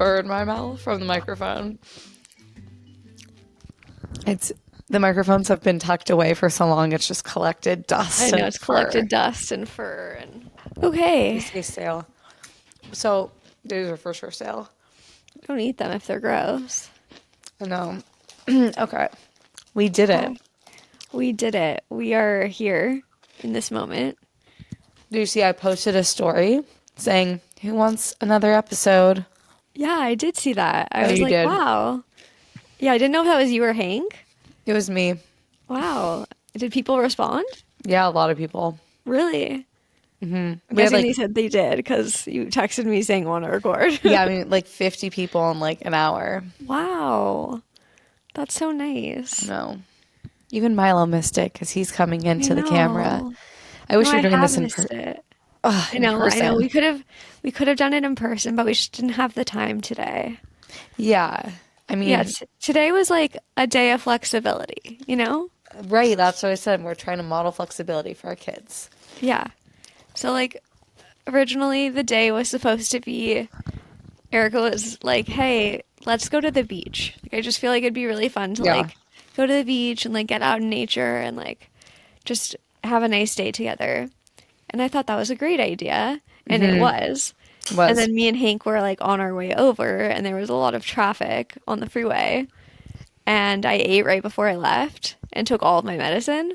burr in my mouth from the microphone. The microphones have been tucked away for so long, it's just collected dust. I know, and it's fur. collected dust and fur and okay. They say sale. So these are for sure sale. Don't eat them if they're gross. I know. Okay. We did it. We did it. We are here in this moment. Do you see I posted a story saying, who wants another episode? Yeah, I did see that. I Oh, was you like, did? wow. Yeah, I didn't know if that was you or Hank. It was me. Wow. Did people respond? Yeah, a lot of people. Really? Mm-hmm. I'm We had guessing like, they said they did because you texted me saying want to record. yeah, I mean, like 50 people in like an hour. Wow. That's so nice. No. Even Milo missed it because he's coming I into the camera. know. I wish No, we I were doing have this in, missed it. I in know. person. We could have done it in person, but we just didn't have the time today. Yeah. I mean, Yeah, today was like a day of flexibility, you know? right. That's what I said. We're trying to model flexibility for our kids. Yeah. So like originally the day was supposed to be Erica was like, "Hey, let's go to the beach." Like I just feel like it'd be really fun to Yeah. like go to the beach and like get out in nature and like just have a nice day together. And I thought that was a great idea, and it was. And then me and Hank were like on our way over and there was a lot of traffic on the freeway. And I ate right before I left and took all of my medicine.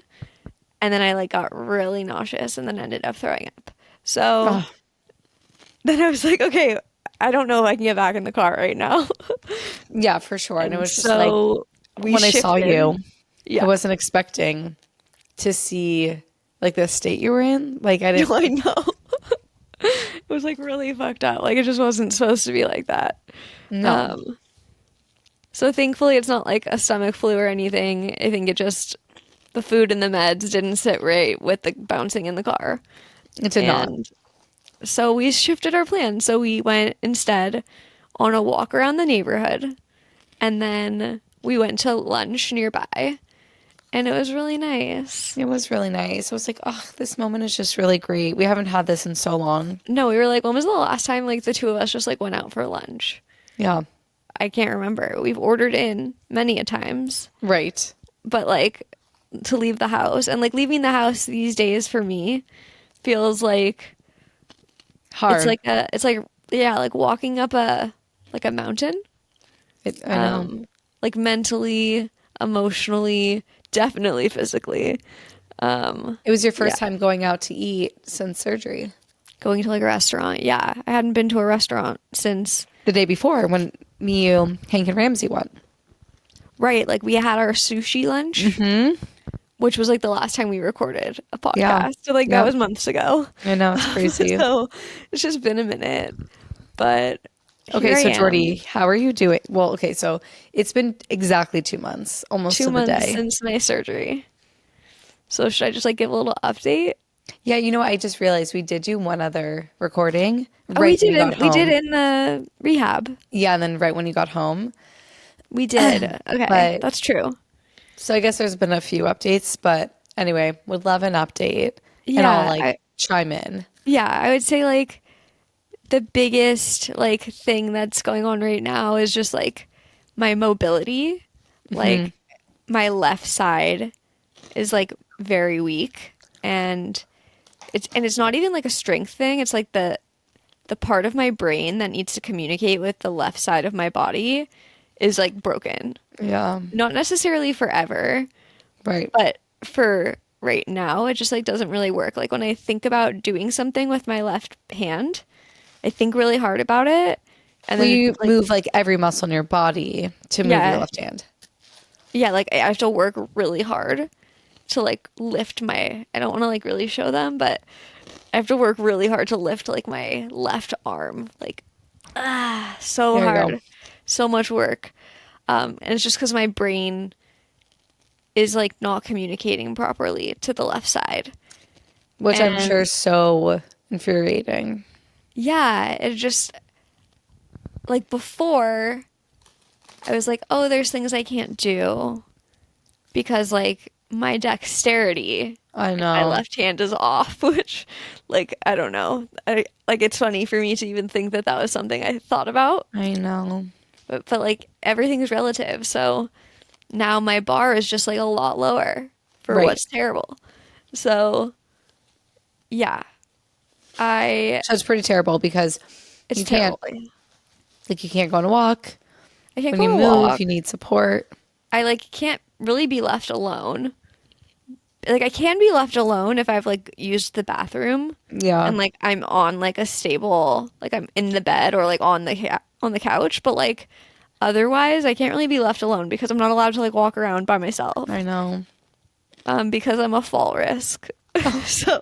And then I like got really nauseous and then ended up throwing up. So then I was like, okay, I don't know if I can get back in the car right now. Yeah, for sure. And it was just so like we when I saw shifted. you, Yeah. I wasn't expecting to see like the state you were in. Like I didn't. I know. It was like really fucked up. Like it just wasn't supposed to be like that. No. So thankfully it's not like a stomach flu or anything. I think it just the food and the meds didn't sit right with the bouncing in the car. It did not. And so we shifted our plan. So we went instead on a walk around the neighborhood and then we went to lunch nearby. And it was really nice. It was really nice. I was like, oh, this moment is just really great. We haven't had this in so long. No, we were like, when was the last time like the two of us just like went out for lunch? Yeah. I can't remember. We've ordered in many a times. Right. But like to leave the house and like leaving the house these days for me feels like Hard. it's like yeah, like walking up a mountain. I know. Like mentally, emotionally, definitely physically. It was your first time going out to eat since surgery. Going to like a restaurant. Yeah. I hadn't been to a restaurant since The day before when me, you, Hank, and Ramsey went. right, like we had our sushi lunch, which was like the last time we recorded a podcast. Yeah. So like that was months ago. I know, it's crazy. So it's just been a minute. But Okay, here I so am. Jordy, how are you doing? Well, okay, so it's been exactly 2 months, almost 2 to the months day. since my surgery. So should I just like give a little update? Yeah, you know what? I just realized we did do one other recording Oh, right when you got we did home. in the rehab. Yeah, and then right when you got home. We did. Okay, But- that's true. So I guess there's been a few updates, but anyway, would love an update. And Yeah, I'll like chime in. Yeah, I would say like the biggest like thing that's going on right now is just like my mobility. Like my left side is like very weak and it's not even like a strength thing. It's like the part of my brain that needs to communicate with the left side of my body is like broken. Yeah, Not necessarily forever, right. but for right now it just like doesn't really work. Like when I think about doing something with my left hand, I think really hard about it and Will then you like, move like every muscle in your body to move Yeah. your left hand? yeah, like I have to work really hard to like lift my I don't want to like really show them, but I have to work really hard to lift like my left arm. Like so There you hard. go. So much work. And it's just because my brain is like not communicating properly to the left side. Which I'm And- sure is so infuriating. Yeah, it just like before I was like, oh, there's things I can't do because like my dexterity I My know. left hand is off, which, like, I don't know. It's funny for me to even think that that was something I thought about, I know. but like everything's relative. So now my bar is just like a lot lower for Right. what's terrible. So yeah, I So it's pretty terrible because it's you can't, terrible. like, you can't go on a walk. I can't When go you on a move, walk. you need support. I like can't really be left alone. Like I can be left alone if I've like used the bathroom Yeah. and like I'm on like a stable, like I'm in the bed or like on on the couch, but like otherwise I can't really be left alone because I'm not allowed to like walk around by I myself. know. Because I'm a fall risk. So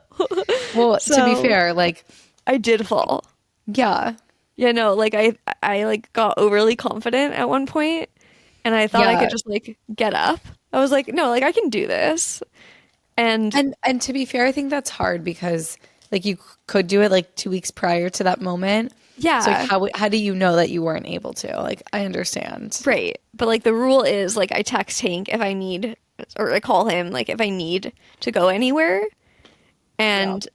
Well, to be so fair, like, I did fall. yeah. Yeah, no, like I like got overly confident at one point and I thought I could Yeah. just like get up. I was like, no, like I can do this. And And to be fair, I think that's hard because, like, you could do it like 2 weeks prior to that moment. So like yeah, how do you know that you weren't able to? Like, I understand. right. But like the rule is like I text Hank if I need or I call him like if I need to go anywhere Yeah. and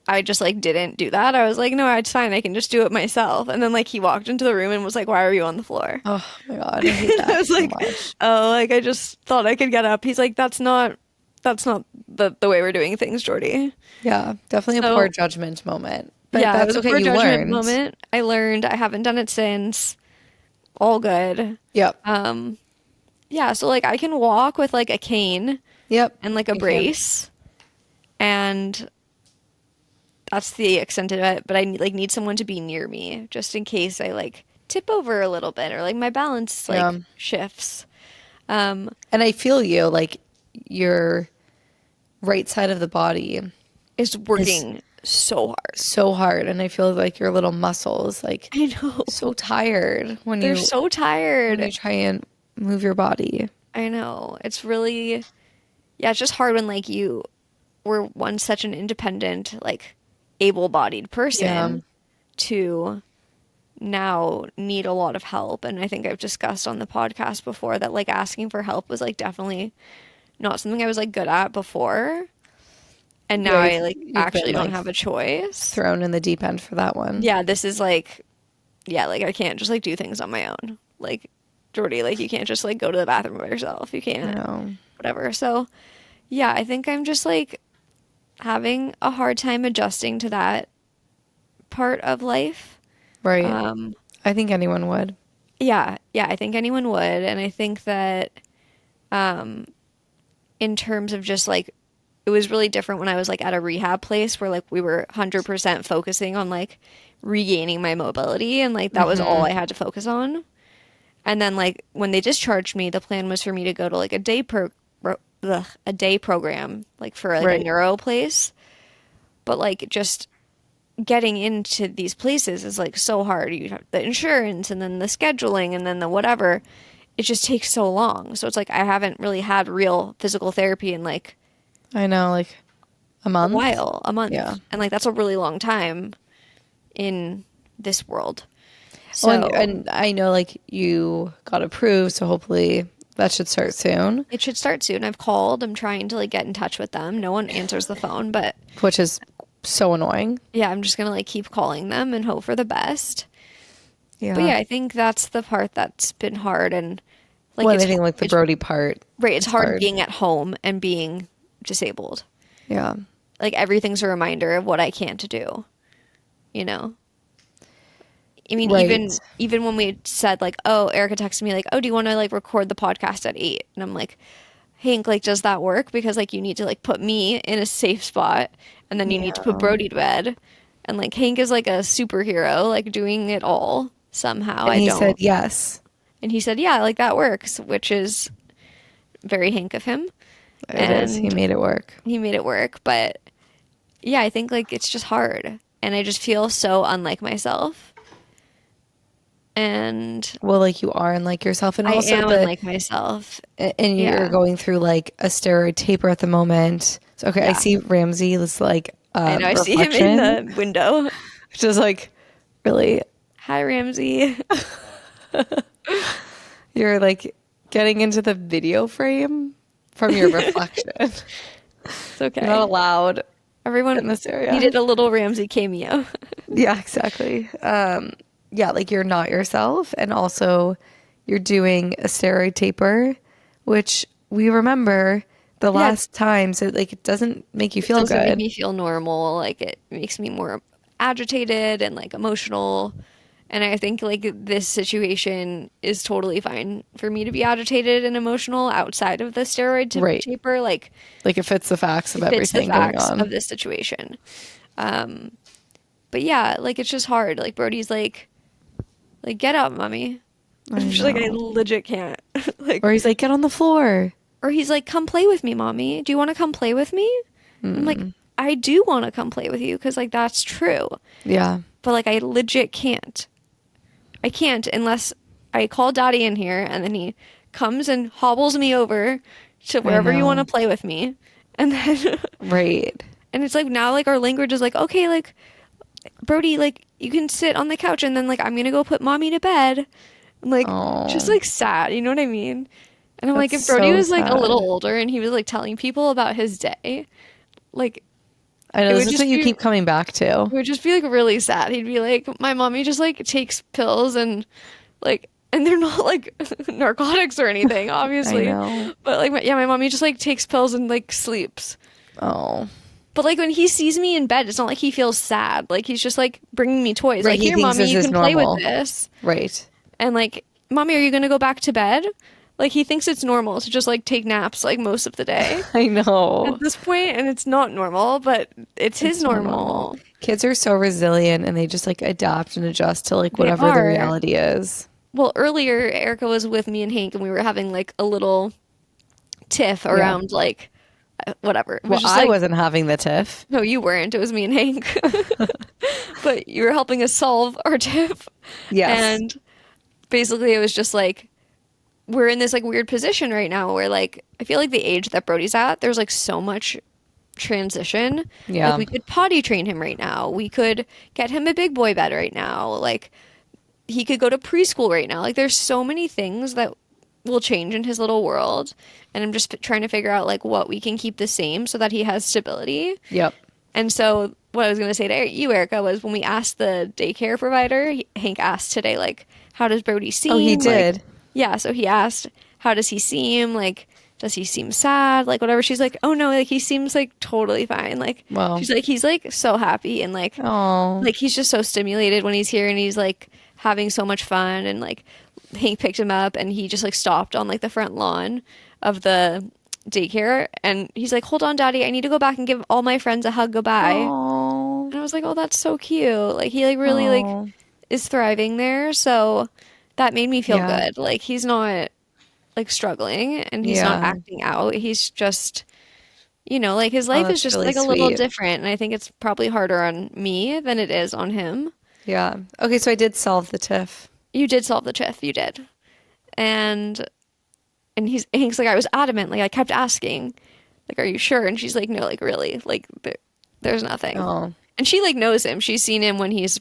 I just like didn't do that. I was like, no, it's fine. I can just do it myself. And then like he walked into the room and was like, why are you on the floor? Oh my God, I hate I that was so like, much. oh, like I just thought I could get up. He's like, that's not the way we're doing things, Jordy. Yeah, definitely a poor So judgment moment. But yeah, it that's was a okay, poor you judgment learned. moment. I learned. I haven't done it since. All good. Yep. Yeah, so like I can walk with like a cane Yep. and like a You can. brace, and that's the extent of it. But I like need someone to be near me just in case I like tip over a little bit or like my balance Yeah. like shifts. And I feel you, like, your right side of the body Is is working so hard. so hard, and I feel like your little muscles, like, I know. so tired They're so when tired. you try and move your body. I know. It's really, yeah, it's just hard when like you were once such an independent, like able-bodied Yeah. person to now need a lot of help. And I think I've discussed on the podcast before that like asking for help was like definitely not something I was like good at before. And now Yeah, I like you've been actually don't like have a choice. thrown in the deep end for that one. Yeah, this is like, yeah, like I can't just like do things on my own. Like, Jordy, like you can't just like go to the bathroom by yourself. You I can't, know. whatever. So, yeah, I think I'm just like having a hard time adjusting to that part of life. Right. Um, I think anyone would. yeah, I think anyone would. And I think that in terms of just like, it was really different when I was like at a rehab place where like we were 100% focusing on like regaining my mobility and like that was all Hmm. I had to focus on. And then like when they discharged me, the plan was for me to go to like a day program like for like a Right. neuro place. But like just getting into these places is like so hard. You have the insurance and then the scheduling and then the whatever. It just takes so long. So it's like I haven't really had real physical therapy in like I know, like a a month. while, a Yeah. month. And like that's a really long time in this world. Oh, So and I know, like, you got approved, so hopefully that should start soon, it should start soon. I've called. I'm trying to like get in touch with them. No one answers the phone, but which is so annoying. yeah, I'm just gonna like keep calling them and hope for the best. But Yeah. yeah, I think that's the part that's been hard and like Well, I think like the it's Brody part right, it's is hard hard. being at home and being disabled. Yeah. Like everything's a reminder of what I can't do, you know? I mean, Right. even when we said like, oh, Erica texted me like, oh, do you want to like record the podcast at 8? And I'm like, Hank, like, does that work? Because like you need to like put me in a safe spot and then you need to put Yeah. Brody to bed. And like Hank is like a superhero, like doing it all somehow. And I he said don't. yes. And he said, yeah, like that works, which is very Hank of him. It is. He And made it work. he made it work. But yeah, I think like it's just hard. And I just feel so unlike myself. And Well, like, you are unlike yourself, and I also am unlike myself. and you're Yeah. going through like a steroid taper at the moment. So okay, I Yeah. see Ramsey is like I know. I see him in reflection, the window. which is like really, Hi, Ramsey. you're like getting into the video frame from your reflection. It's You're not okay. allowed in Everyone this area. needed a little Ramsey cameo. Yeah, exactly. Yeah, like you're not yourself, and also you're doing a steroid taper, which we remember the Yeah, last time, so like it doesn't make you it feel doesn't make good. me feel normal. Like it makes me more agitated and like emotional. And I think like this situation is totally fine for me to be agitated and emotional outside of the steroid Right. taper. Like Like it fits the facts of it fits the everything going facts of on. this situation. But yeah, like it's just hard. Like Brody's like get up, mommy. And I'm I just like I know. legit can't. Or Like he's like, get on the floor. or he's like, come play with me, mommy. Do you want to come play with me? I'm like, Mm, I do want to come play with you because like that's true. yeah. But like I legit can't. I can't unless I call daddy in here and then he comes and hobbles me over to I wherever you want to know. play with me. And then Right. and it's like now like our language is like, okay, like Brody, like you can sit on the couch and then like I'm gonna go put mommy to bed. I'm like just Oh, like sad, you know what I mean? And I'm like that's if Brody so was like a little sad. older and he was like telling people about his day, like I know it this would is what just you be keep coming back to. it would just be like really sad. He'd be like, my mommy just like takes pills and like, and they're not like narcotics or anything, I obviously. know. But like, yeah, my mommy just like takes pills and like sleeps. Oh, But like when he sees me in bed, it's not like he feels sad. Like he's just like bringing me toys. right. Like, He here, thinks mommy, this you is can play with normal. this. Right. And like, mommy, are you gonna go back to bed? Like he thinks it's normal to just like take naps like most of the day I at know. this point, and it's not normal, but it's his It's not normal. normal. Kids are so resilient and they just like adapt and adjust to like They whatever the are. reality is. Well, earlier Erica was with me and Hank, and we were having like a little tiff Yeah. around like whatever. It Well, was just I like, wasn't having the tiff. no, you weren't. It was me and Hank. But you were helping us solve our tiff. Yes. And basically, it was just like, we're in this like weird position right now where like, I feel like the age that Brody's at, there's like so much transition. Like, Yeah. we could potty train him right now. We could get him a big boy bed right now. Like, he could go to preschool right now. Like, there's so many things that will change in his little world. And I'm just trying to figure out like what we can keep the same so that he has stability. Yep. And so what I was going to say to you, Erica, was when we asked the daycare provider, Hank asked today, like, how does Brody Oh, he seem? Like, did. yeah, so he asked, how does he seem? Like, does he seem sad? Like, whatever. She's like, oh no, like he seems like totally fine. Like, Well. she's like, he's like so happy and Oh. like he's just so stimulated when he's here and he's like having so much fun and like Hank picked him up and he just like stopped on like the front lawn of the daycare and he's like, hold on, daddy, I need to go back and give all my friends a hug goodbye. Oh. And I was like, oh, that's so cute. Like he like really like Oh. is thriving there. So that made me feel Yeah. good. Like he's not like struggling and he's not Yeah. acting out. He's just, like his Oh, life is that's just really like a little sweet. different. And I think it's probably harder on me than it is on him. Yeah. Okay, so I did solve the tiff. You did solve the TIFF, you did. And Hank's like, I was adamant, like I kept asking, like, are you sure? And she's like, no, like really, like there's nothing. Oh. And she like knows him. She's seen him when he's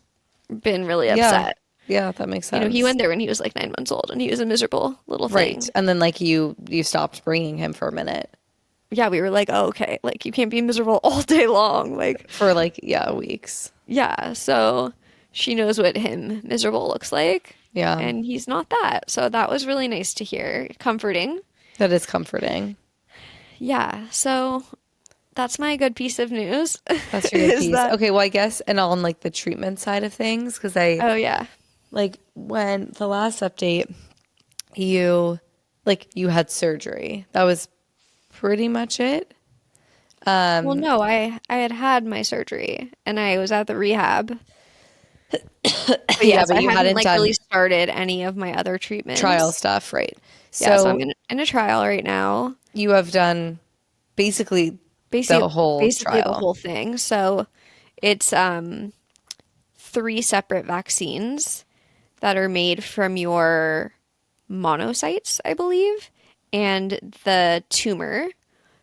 been really Yeah. upset. Yeah, that makes He sense. went there when he was like 9 months old, and he was a miserable little Right. thing. And then like you stopped bringing him for a minute. Yeah, we were like, oh, okay, like you can't be miserable all day long, like For like, yeah, weeks. yeah. So she knows what him miserable looks like, Yeah. and he's not that. So that was really nice to hear, comforting. That is comforting. Yeah. So that's my good piece of news. That's your good Is piece. that? Okay, well, I guess, and on like the treatment side of things, because I Oh yeah. like when the last update, you had surgery. That was pretty much it. Well, no, I had had my surgery and I was at the rehab. But Yeah, yes, but I you hadn't hadn't like really done started any of my other trial treatments. stuff, right? Yeah, so So I'm in a trial right now. you have done basically the Basically, whole basically the trial. whole thing. So it's three separate vaccines that are made from your monocytes, I believe, and the tumor.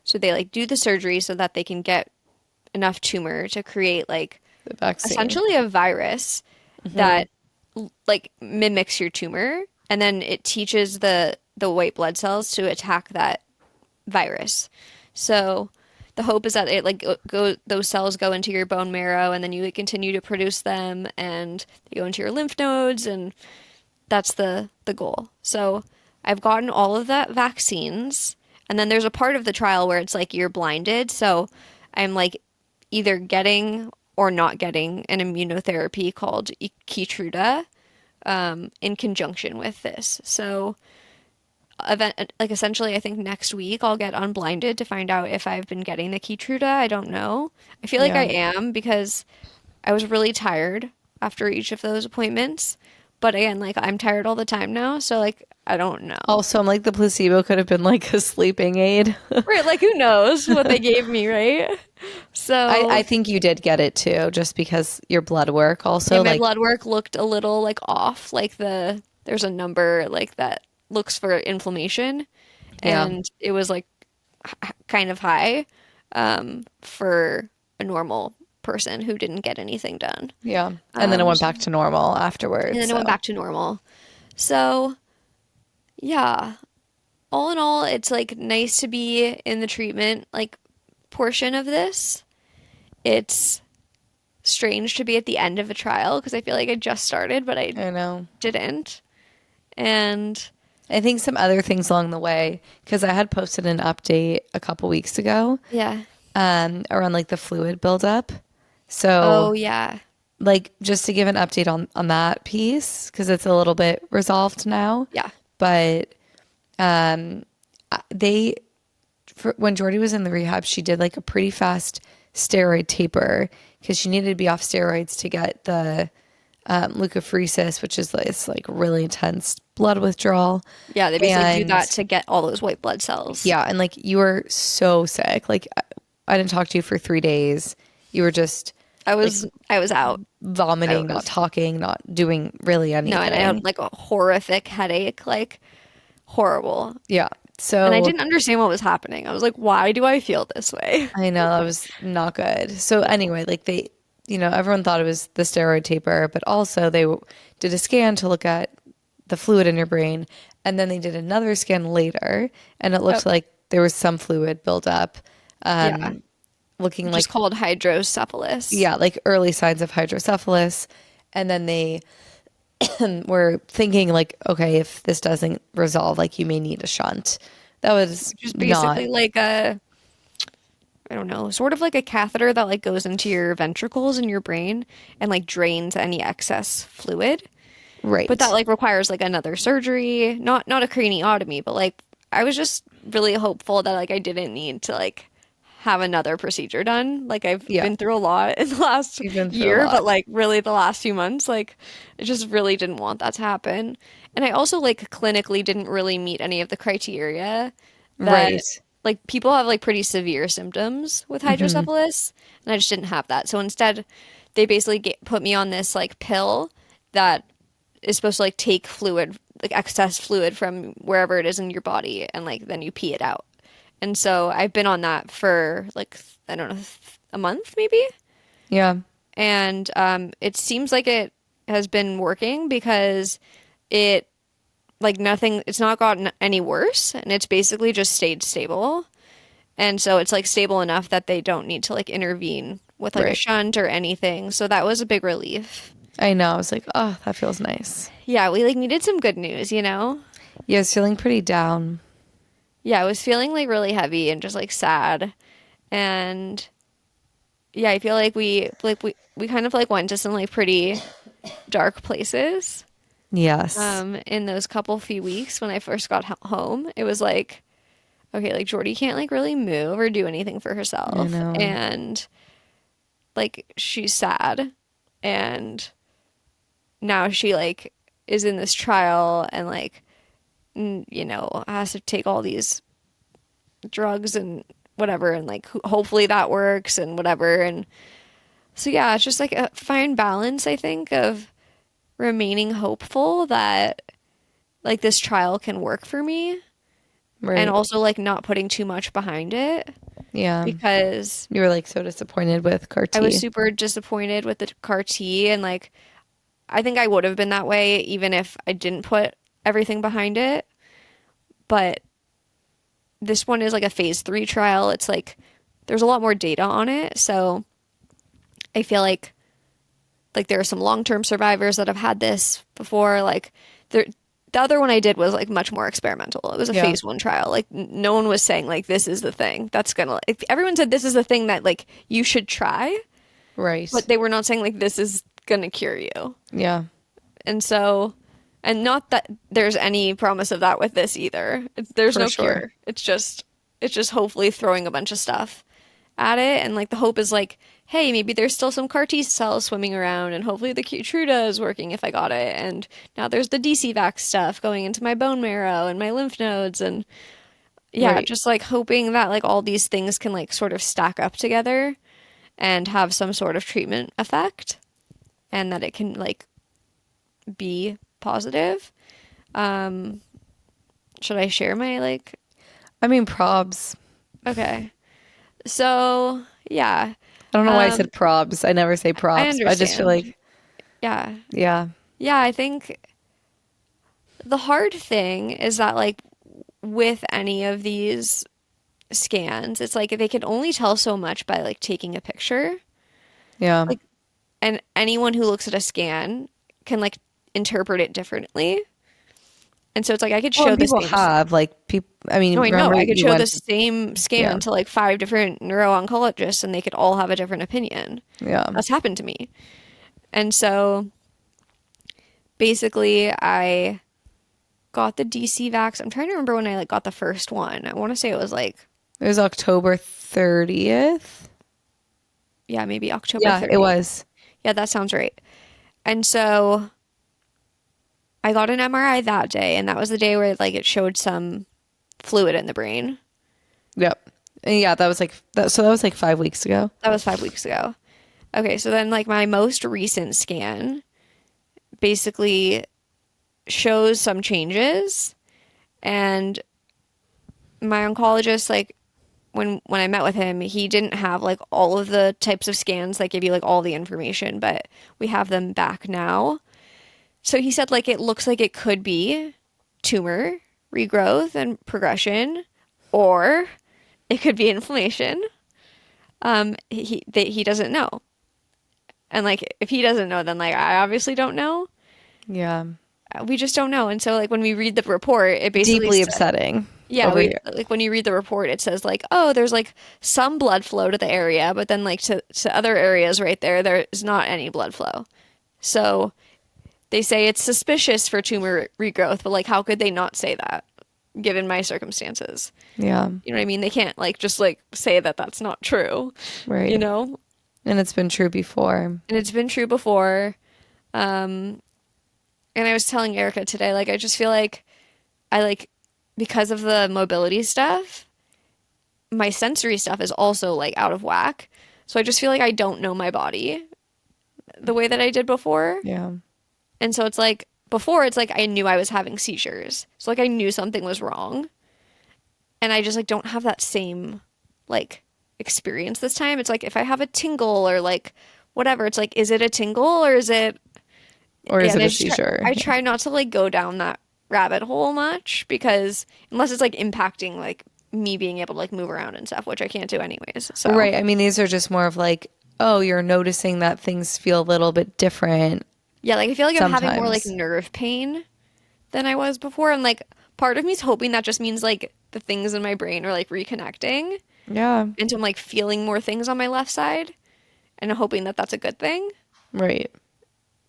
So they like do the surgery so that they can get enough tumor to create like The vaccine. essentially a virus that like mimics your tumor and then it teaches the white blood cells to attack that virus. So the hope is that it like those cells go into your bone marrow and then you continue to produce them and they go into your lymph nodes and that's the goal. So I've gotten all of that vaccines and then there's a part of the trial where it's like you're blinded. So I'm like either getting or not getting an immunotherapy called Keytruda in conjunction with this. So like essentially I think next week I'll get unblinded to find out if I've been getting the Keytruda. I don't know. I feel like I Yeah. am because I was really tired after each of those appointments. But again, like I'm tired all the time now, so like I don't know. Also, I'm like the placebo could have been like a sleeping aid. Right, like who knows what they gave me, right? I So, think you did get it too, just because your blood work yeah, also my like blood work looked a little like off, like there's a number like that looks for inflammation yeah, and it was like kind of high for a normal person who didn't get anything done. yeah. And then it went back to normal And afterwards. then it went So back to normal. So, yeah, all in all, it's like nice to be in the treatment like portion of this. It's strange to be at the end of a trial because I feel like I just started, but I I know. didn't. And I think some other things along the way, because I had posted an update a couple weeks ago, yeah. around like the fluid buildup. So Oh, yeah. like just to give an update on that piece, because it's a little bit resolved now. Yeah. But they when Jordy was in the rehab, she did like a pretty fast steroid taper because she needed to be off steroids to get the leukapheresis, which is this like really intense blood withdrawal. Yeah, they basically do And that to get all those white blood cells. yeah, and like you were so sick. Like I didn't talk to you for 3 days. You were just like I was out. I vomiting, not was talking, not doing really no, and I had anything. like a horrific headache, like horrible. Yeah. And I So didn't understand what was happening. I was like, why do I feel this way? I know that was not good. So anyway, like they, everyone thought it was the steroid taper, but also they did a scan to look at the fluid in your brain, and then they did another scan later, and it Oh, looked like there was some fluid buildup, yeah. looking Which is like called hydrocephalus. yeah, like early signs of hydrocephalus, and then they were thinking like, okay, if this doesn't resolve, like you may need a shunt. That was Which is not basically like a, I don't know, sort of like a catheter that like goes into your ventricles in your brain and like drains any excess fluid. But that right. like requires like another surgery, not a craniotomy, but like I was just really hopeful that like I didn't need to like have another procedure done. Like I've Yeah, been through a lot in the last you've been through a year, but lot. like really the last few months, like I just really didn't want that to happen. And I also like clinically didn't really meet any of the criteria that Right. like people have like pretty severe symptoms with hydrocephalus, and I just didn't have that. So instead, they basically put me on this like pill that is supposed to like take fluid, like excess fluid from wherever it is in your body, and like then you pee it out. And so I've been on that for like I don't know, a month maybe, Yeah. and it seems like it has been working because it like nothing, it's not gotten any worse, and it's basically just stayed stable. And so it's like stable enough that they don't need to like intervene with like a Right. shunt or anything. So that was a big relief. I know. I was like, oh, that feels nice. Yeah, we like needed some good news, you know? Yeah, I was feeling pretty down. Yeah, I was feeling like really heavy and just like sad. And yeah, I feel like we kind of like went to some like pretty dark places Yes. in those couple few weeks when I first got home. It was like okay, like Jordy can't like really move or do anything for I herself know. and like she's sad and now she like is in this trial and like you know has to take all these drugs and whatever and like hopefully that works and whatever and so yeah it's just like a fine balance I think of remaining hopeful that like this trial can work for me and Right. also like not putting too much behind it Yeah. because You were like so disappointed with I was CAR-T. super disappointed with the CAR T and like I think I would have been that way even if I didn't put everything behind it. But this one is like a phase 3 trial. It's like there's a lot more data on it. So I feel like there are some long-term survivors that have had this before. Like there, the other one I did was like much more experimental. It was a Yeah. phase one trial. Like no one was saying like this is the thing that's gonna. If everyone said this is the thing that like you should try, but Right. they were not saying like this is gonna cure you. Yeah. And so, and not that there's any promise of that with this either. There's For no sure. cure. It's just hopefully throwing a bunch of stuff at it. And like the hope is like, hey, maybe there's still some CAR T cells swimming around, and hopefully the Keytruda is working if I got it. And now there's the DC-Vax stuff going into my bone marrow and my lymph nodes. And yeah, Right. just like hoping that like all these things can like sort of stack up together and have some sort of treatment effect and that it can like be positive. Um, should I share my like, I mean, probs. okay. So, yeah. I don't know why I Um, said probs. I never say I props. I just feel understand. like, Yeah. yeah. Yeah, I think the hard thing is that like with any of these scans, it's like they can only tell so much by like taking a picture. Yeah. Like, and anyone who looks at a scan can like interpret it differently. And so it's like I could Well, show and the people same. have like people. I No, mean, I know. remember I could you show the went to, same yeah, scan to like five different neuro-oncologists and they could all have a different opinion. yeah. That's happened to me. And so basically I got the DC vax. I'm trying to remember when I like got the first one. I want to say it was like, It was October 30th. yeah, maybe October Yeah, it 30th. was. Yeah, that sounds right. And so I got an MRI that day, and that was the day where like it showed some fluid in the brain. Yep. And yeah, that was like that. So that was like 5 weeks ago. That was 5 weeks ago. Okay, so then like my most recent scan basically shows some changes, and my oncologist like when I met with him, he didn't have like all of the types of scans that give you like all the information, but we have them back now. So he said like it looks like it could be tumor regrowth and progression, or it could be inflammation. He doesn't know, and like if he doesn't know, then like I obviously don't know. Yeah. We just don't know, and so like when we read the report, it basically Deeply upsetting yeah, over we here. like when you read the report, it says like, oh, there's like some blood flow to the area, but then like to other areas right there, there is not any blood flow. So they say it's suspicious for tumor regrowth, but like, how could they not say that given my circumstances? Yeah. You know what I mean? They can't like just like say that that's not true, you Right. know? And it's been true before. And it's been true before. Um, and I was telling Erica today, like, I just feel like I like, because of the mobility stuff, my sensory stuff is also like out of whack. So I just feel like I don't know my body the way that I did before. Yeah. And so it's like before it's like I knew I was having seizures. So like I knew something was wrong. And I just like don't have that same like experience this time. It's like if I have a tingle or like whatever, it's like is it a tingle or is it Or yeah, is and it a seizure? I Yeah. try not to like go down that rabbit hole much because unless it's like impacting like me being able to like move around and stuff, which I can't do anyways. So Right. I mean, these are just more of like, oh, you're noticing that things feel a little bit different yeah, like I feel like I'm having more like sometimes. nerve pain than I was before. And like part of me's hoping that just means like the things in my brain are like reconnecting. Yeah. And so I'm like feeling more things on my left side and I'm hoping that that's a good thing Right.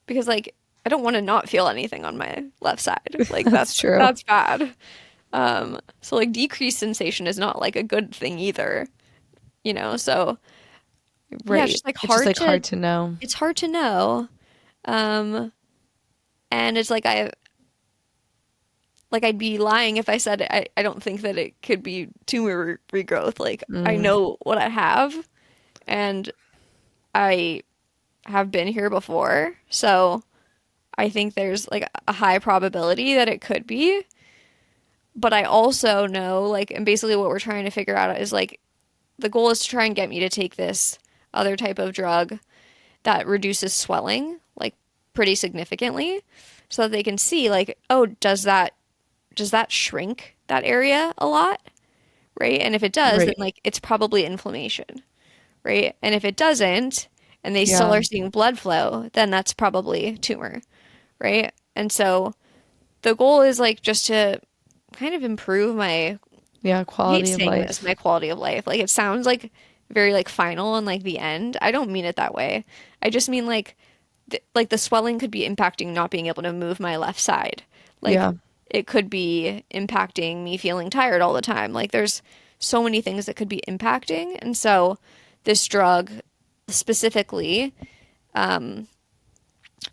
because like I don't want to not feel anything on my left side. Like That's true. that's bad. So like decreased sensation is not like a good thing either, you know? So yeah, it's Right. just like It's just hard like to hard to know. it's hard to know. Um and it's like I'd be lying if I said I don't think that it could be tumor regrowth. Like I Mm. know what I have and I have been here before. So I think there's like a high probability that it could be. But I also know like and basically what we're trying to figure out is like the goal is to try and get me to take this other type of drug that reduces swelling like pretty significantly so that they can see like oh does that shrink that area a lot right? And if it does, then Right. like it's probably inflammation, right? And if it doesn't, and they still Yeah. are seeing blood flow, then that's probably tumor, right? And so the goal is like just to kind of improve my, Yeah. I hate Quality of saying this, life. my quality of life. Like it sounds like very like final and like the end. I don't mean it that way. I just mean like like the swelling could be impacting not being able to move my left side. Like Yeah. it could be impacting me feeling tired all the time. Like there's so many things that could be impacting. And so this drug specifically,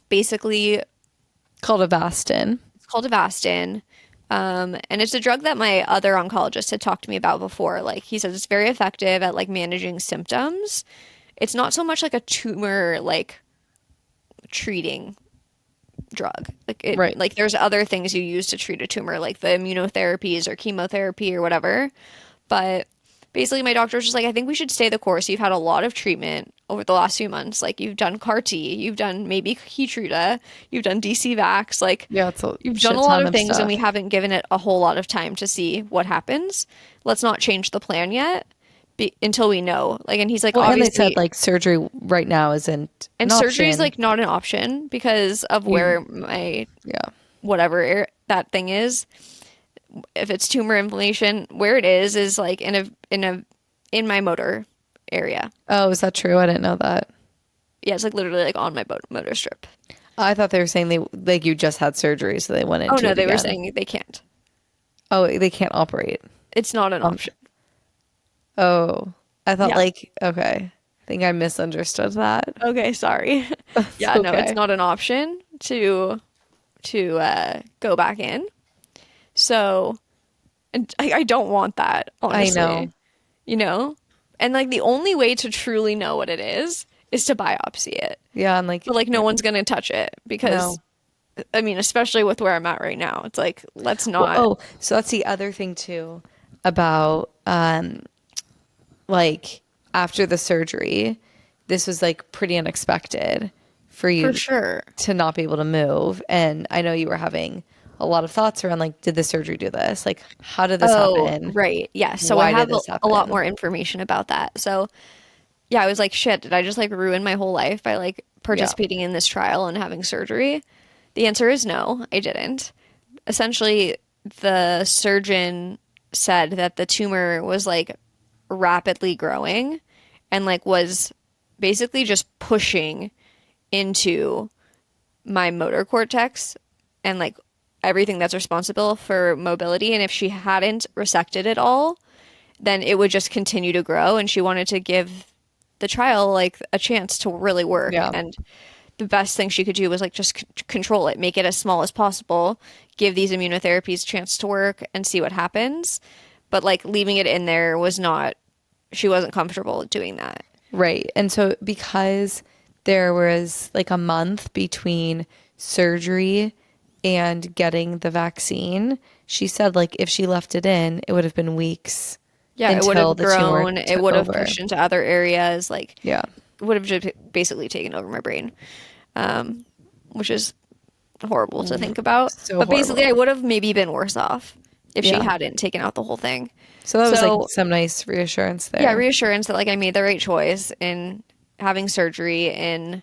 basically Called Avastin. it's called Avastin. And it's a drug that my other oncologist had talked to me about before. Like he says it's very effective at like managing symptoms. It's not so much like a tumor like treating drug. Right. Like there's other things you use to treat a tumor, like the immunotherapies or chemotherapy or whatever. But basically my doctor was just like, I think we should stay the course. You've had a lot of treatment over the last few months. Like you've done CAR T, you've done maybe Keytruda, you've done DC Vax, like Yeah. It's a you've done a shit lot ton of of things and we stuff. haven't given it a whole lot of time to see what happens. Let's not change the plan yet until we know. Like, and he's like, Well, and they said obviously, like surgery right now isn't and an surgery is option. like not an option because of You, where my yeah. whatever that thing is. If it's tumor inflammation, where it is like in my motor area. Oh, is that true? I didn't know that. Yeah, it's like literally like on my motor strip. I thought they were saying they like you just had surgery, so they went Oh into no, it they were again. saying they can't. Oh, they can't operate. It's not an Um, option. oh, I thought Yeah. like okay. I think I misunderstood that. Okay, sorry. That's Yeah, no, it's okay. not an option to go back in. So, and I don't want that, I honestly. know. You know? And like the only way to truly know what it is to biopsy it. Yeah, and But like like no one's gonna touch it because no. I mean, especially with where I'm at right now, it's like let's Well, not. oh, so that's the other thing too about like after the surgery, this was like pretty unexpected for For you sure. to not be able to move. And I know you were having a lot of thoughts around like, did the surgery do this? Like, how did this Oh, happen? right. Yeah. So I Why did have this a lot happen? more information about that. So yeah, I was like, shit, did I just like ruin my whole life by like Yeah. participating in this trial and having surgery? The answer is no, I didn't. Essentially, the surgeon said that the tumor was like rapidly growing and like was basically just pushing into my motor cortex and like everything that's responsible for mobility. And if she hadn't resected it all, then it would just continue to grow. And she wanted to give the trial like a chance to really work. Yeah. And the best thing she could do was like just control it, make it as small as possible, give these immunotherapies a chance to work and see what happens. But like leaving it in there was not, she wasn't comfortable doing that. Right. And so because there was like a month between surgery and getting the vaccine, she said like if she left it in, it would have been weeks Yeah, it would until have the tumor grown, it took would have over. pushed into other areas, like Yeah. it would have just basically taken over my brain, which is horrible to think about. So But basically, I horrible. would have maybe been worse off if she Yeah. hadn't taken out the whole thing. So that was like So, some nice reassurance yeah, there. reassurance that like I made the right choice in having surgery, in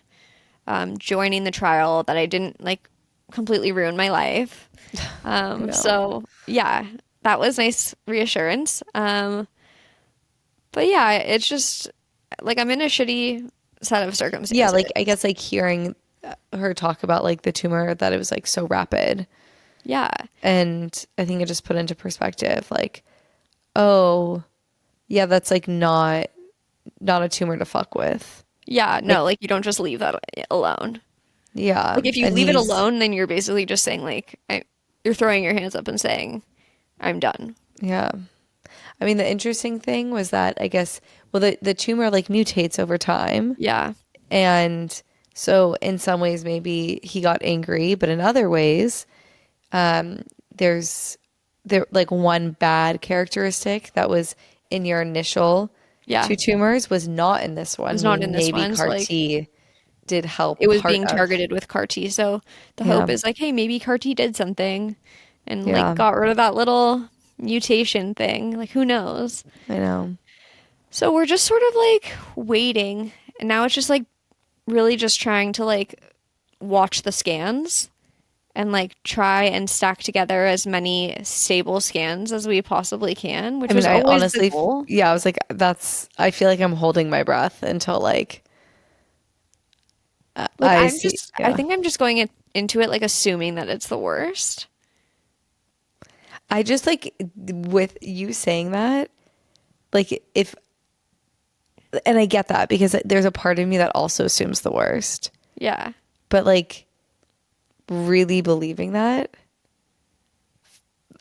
joining the trial, that I didn't like completely ruin my life. I know. So yeah, that was nice reassurance. But yeah, it's just like I'm in a shitty set of Yeah, circumstances. like I guess like hearing her talk about like the tumor that it was like so rapid. Yeah. And I think it just put into perspective like, oh, yeah, that's like not a tumor to fuck with. Yeah, Like, no, like you don't just leave that alone. yeah. Like if you And leave it he's alone, then you're basically just saying like you're throwing your hands up and saying, I'm done. yeah. I mean, the interesting thing was that I guess well the tumor like mutates over time. Yeah. And so in some ways maybe he got angry, but in other ways, there's there like one bad characteristic that was in your initial Yeah. two tumors was not in this It one, was not in meaning this maybe one. So CAR like T did it help was part being of. targeted with CAR T. So the Yeah. hope is like, hey, maybe CAR T did something and like Yeah. got rid of that little mutation thing. Like, who knows? I know. So we're just sort of like waiting. And now it's just like really just trying to like watch the scans and like try and stack together as many stable scans as we possibly can, I which mean, was I always the honestly, goal. yeah, I was like, I feel like I'm holding my breath until like Like I see. I Yeah. think I'm just going into it like assuming that it's the worst. I just like with you saying that, like if, and I get that because there's a part of me that also assumes the worst, Yeah. but like really believing that,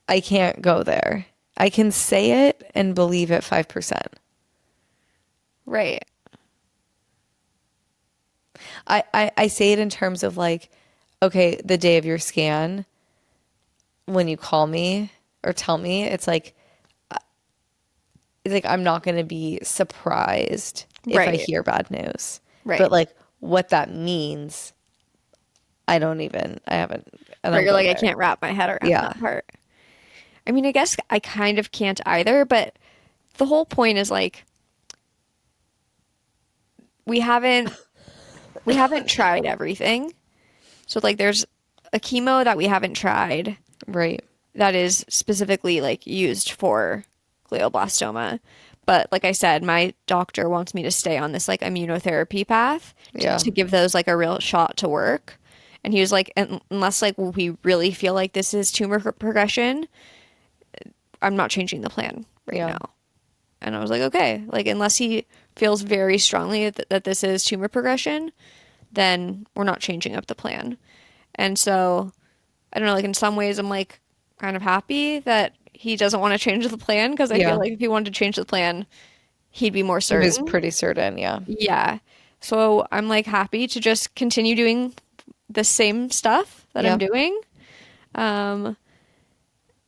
I can't go there. I can say it and believe it 5%. Right. I say it in terms of like, okay, the day of your scan, when you call me or tell me, it's like I'm not going to be surprised if I Right. hear bad news. But Right. like what that means, I Right. don't You're go like, I there. can't wrap my head around Yeah. that part. I mean, I guess I kind of can't either, but the whole point is like we haven't we haven't tried everything. So like there's a chemo that we haven't tried Right. that is specifically like used for glioblastoma. But like I said, my doctor wants me to stay on this like immunotherapy path Yeah. to give those like a real shot to work. And he was like, unless like we really feel like this is tumor progression, I'm not changing the plan right Yeah. now. And I was like, okay, like unless he feels very strongly that this is tumor progression, then we're not changing up the plan. And so I don't know, like in some ways I'm like kind of happy that he doesn't want to change the plan because I feel Yeah. like if he wanted to change the plan, he'd be more He was certain. pretty certain. Yeah. Yeah. So I'm like happy to just continue doing the same stuff that I'm Yeah. doing. Um,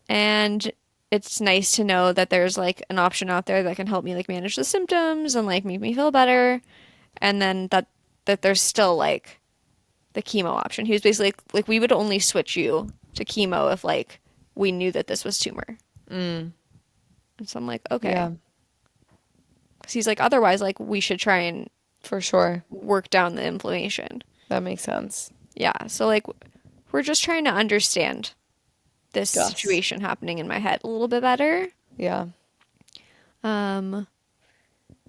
and it's nice to know that there's like an option out there that can help me like manage the symptoms and like make me feel better. And then that there's still like the chemo option. He was basically like we would only switch you to chemo if like we knew that this was tumor. Mm. And so I'm like, okay. Yeah. Because he's like, otherwise, like we should try and For sure. work down the inflammation. That makes sense. Yeah. So like we're just trying to understand this Yes. situation happening in my head a little bit better. Yeah. Um,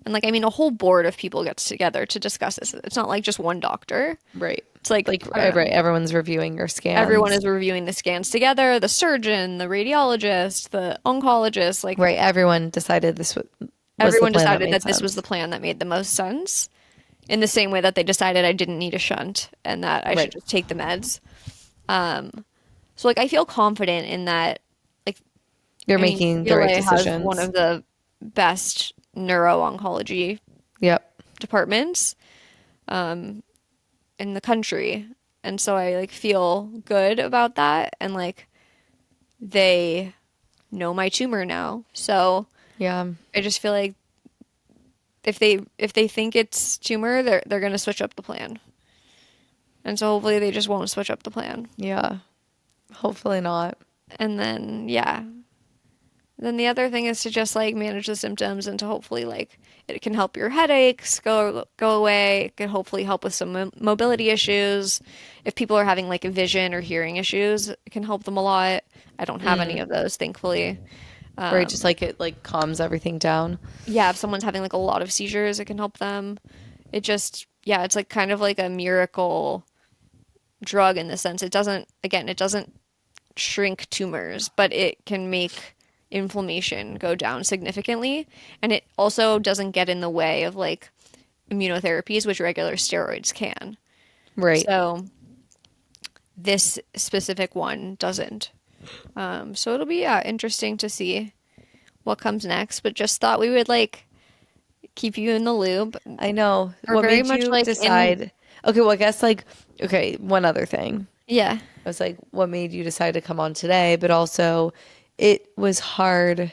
and like I mean, a whole board of people gets together to discuss this. It's not like just one doctor. Right. It's like Like, I don't know. right. Everyone's reviewing your Everyone scans. is reviewing the scans together, the surgeon, the radiologist, the oncologist, like Right. Everyone decided was the everyone plan that decided made that this was the sense. plan that made the most sense. In the same way that they decided I didn't need a shunt and that I should Right. just take the meds. Um, so like I feel confident in that. Like You're I mean, making the right UCLA has one decisions. of the best neuro-oncology Yep. departments in the country, and so I like feel good about that. And like they know my tumor now, so Yeah. I just feel like if they think it's tumor, they're gonna switch up the plan. And so hopefully they just won't switch up the plan. Yeah. Hopefully not. And then yeah. Then the other thing is to just like manage the symptoms and to hopefully like it can help your headaches go away. It can hopefully help with some mobility issues. If people are having like vision or hearing issues, it can help them a lot. I don't have any of those, thankfully. Right. Just like it like calms everything down. Yeah, if someone's having like a lot of seizures, it can help them. It just yeah, it's like kind of like a miracle drug in the sense it doesn't shrink tumors, but it can make inflammation go down significantly. And it also doesn't get in the way of like immunotherapies, which regular steroids can. Right. So this specific one doesn't. So it'll be interesting to see what comes next. But just thought we would like keep you in the loop. I know. We're What very made much you like in decide? Okay, well, I guess like, okay, one other thing. yeah. I was like, what made you decide to come on today? But also, it was hard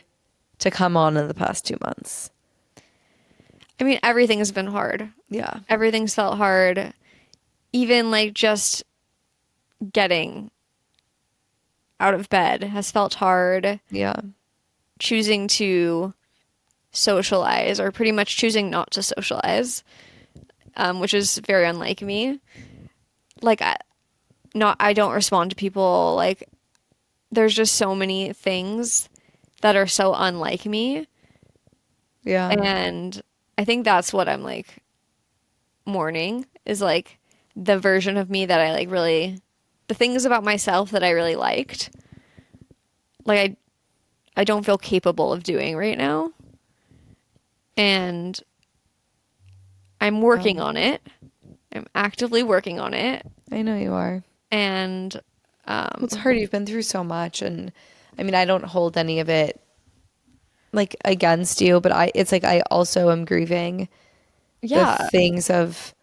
to come on in the past 2 months. I mean, everything has been hard. Yeah. Everything's felt hard. Even like just getting out of bed has felt hard. Yeah. choosing to socialize or pretty much choosing not to socialize, which is very unlike me. Like I don't respond to people. Like there's just so many things that are so unlike me. Yeah. And I think that's what I'm like mourning is like the version of me that I like really the things about myself that I really liked. Like I don't feel capable of doing right now. And I'm working on it. I'm actively working on it. I know you are. And Well, it's hard. You've been through so much, and I mean, I don't hold any of it like against you, but it's like I also am grieving the yeah, things of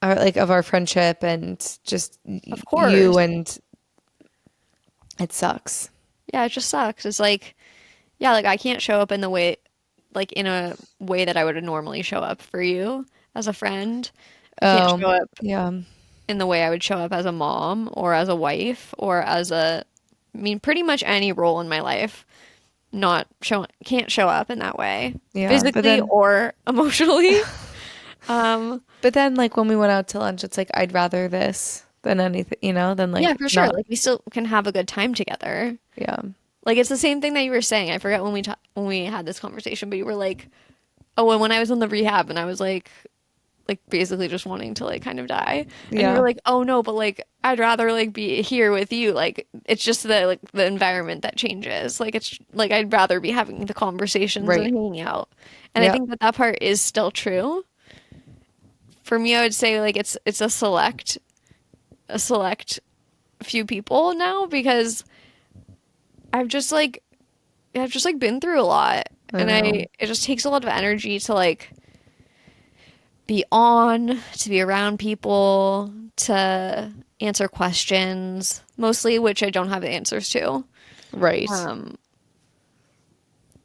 our friendship and just of you, course. and it sucks. Yeah, it just sucks. It's like, yeah, like I can't show up in the way, like in a way that I would normally show up for you as a friend. I can't Oh, show up yeah. in the way I would show up as a mom or as a wife or as I mean, pretty much any role in my life. Not show, can't show up in that way, Yeah, physically or emotionally. Um, but then like when we went out to lunch, it's like I'd rather this than anything, than yeah, like for sure. not. Like we still can have a good time together. Yeah. Like it's the same thing that you were saying. I forget when when we had this conversation, but you were like, "Oh, and when I was in the rehab and I was like basically just wanting to like kind of die." And you were Yeah. like, "Oh no, but like I'd rather like be here with you. Like it's just the environment that changes. Like it's like I'd rather be having the conversations and Right. hanging out." And I Yeah. think that that part is still true. For me, I would say like it's a select few people now because I've just like been through a lot I and know. it just takes a lot of energy to like be on, to be around people, to answer questions, mostly which I don't have the answers to. Right. Um,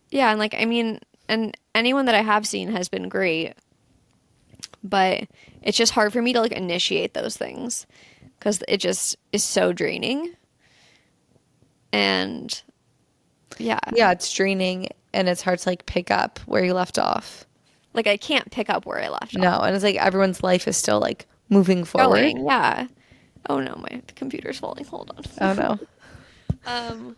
yeah, and like I mean, and anyone that I have seen has been great, but it's just hard for me to like initiate those things because it just is so draining. And yeah, Yeah, it's draining and it's hard to like pick up where you left off. like I can't pick up where I left off. No, and it's like everyone's life is still like moving forward. Going, yeah. Oh no, my computer's falling. Hold Oh on. no. Um,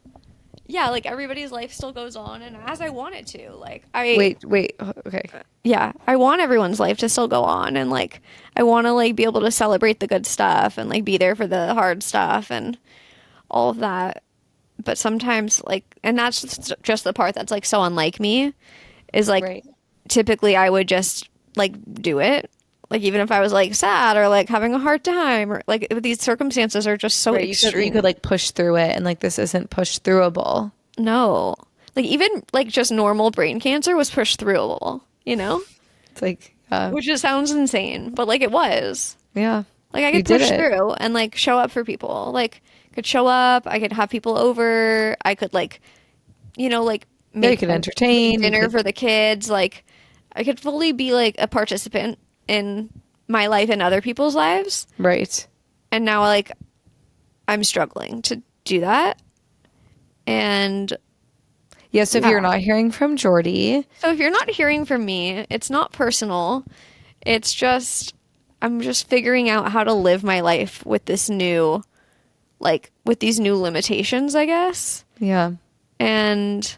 yeah, like everybody's life still goes on, and as I want it to. Wait. Okay. Yeah, I want everyone's life to still go on, and like, I want to like be able to celebrate the good stuff and like be there for the hard stuff and all of that. But sometimes, like, and that's just the part that's like so unlike me, is like Right. typically I would just like do it. Like even if I was like sad or like having a hard time or like these circumstances are just so Right. You could extreme. like push through it and like this isn't push throughable. No. Like even like just normal brain cancer was push throughable, you know? It's like Which just sounds insane, but like it was. yeah. Like I You could did push it. through and like show up for people. Like could show up, I could have people over, I could like like Yeah, you make could make entertain, you dinner could for the kids. Like I could fully be like a participant in my life and other people's lives. right. And now like I'm struggling to do that. And Yes, if yeah. you're not hearing from Jordy, So if you're not hearing from me, it's not personal. It's just I'm just figuring out how to live my life with this new with these new limitations, I guess. yeah. And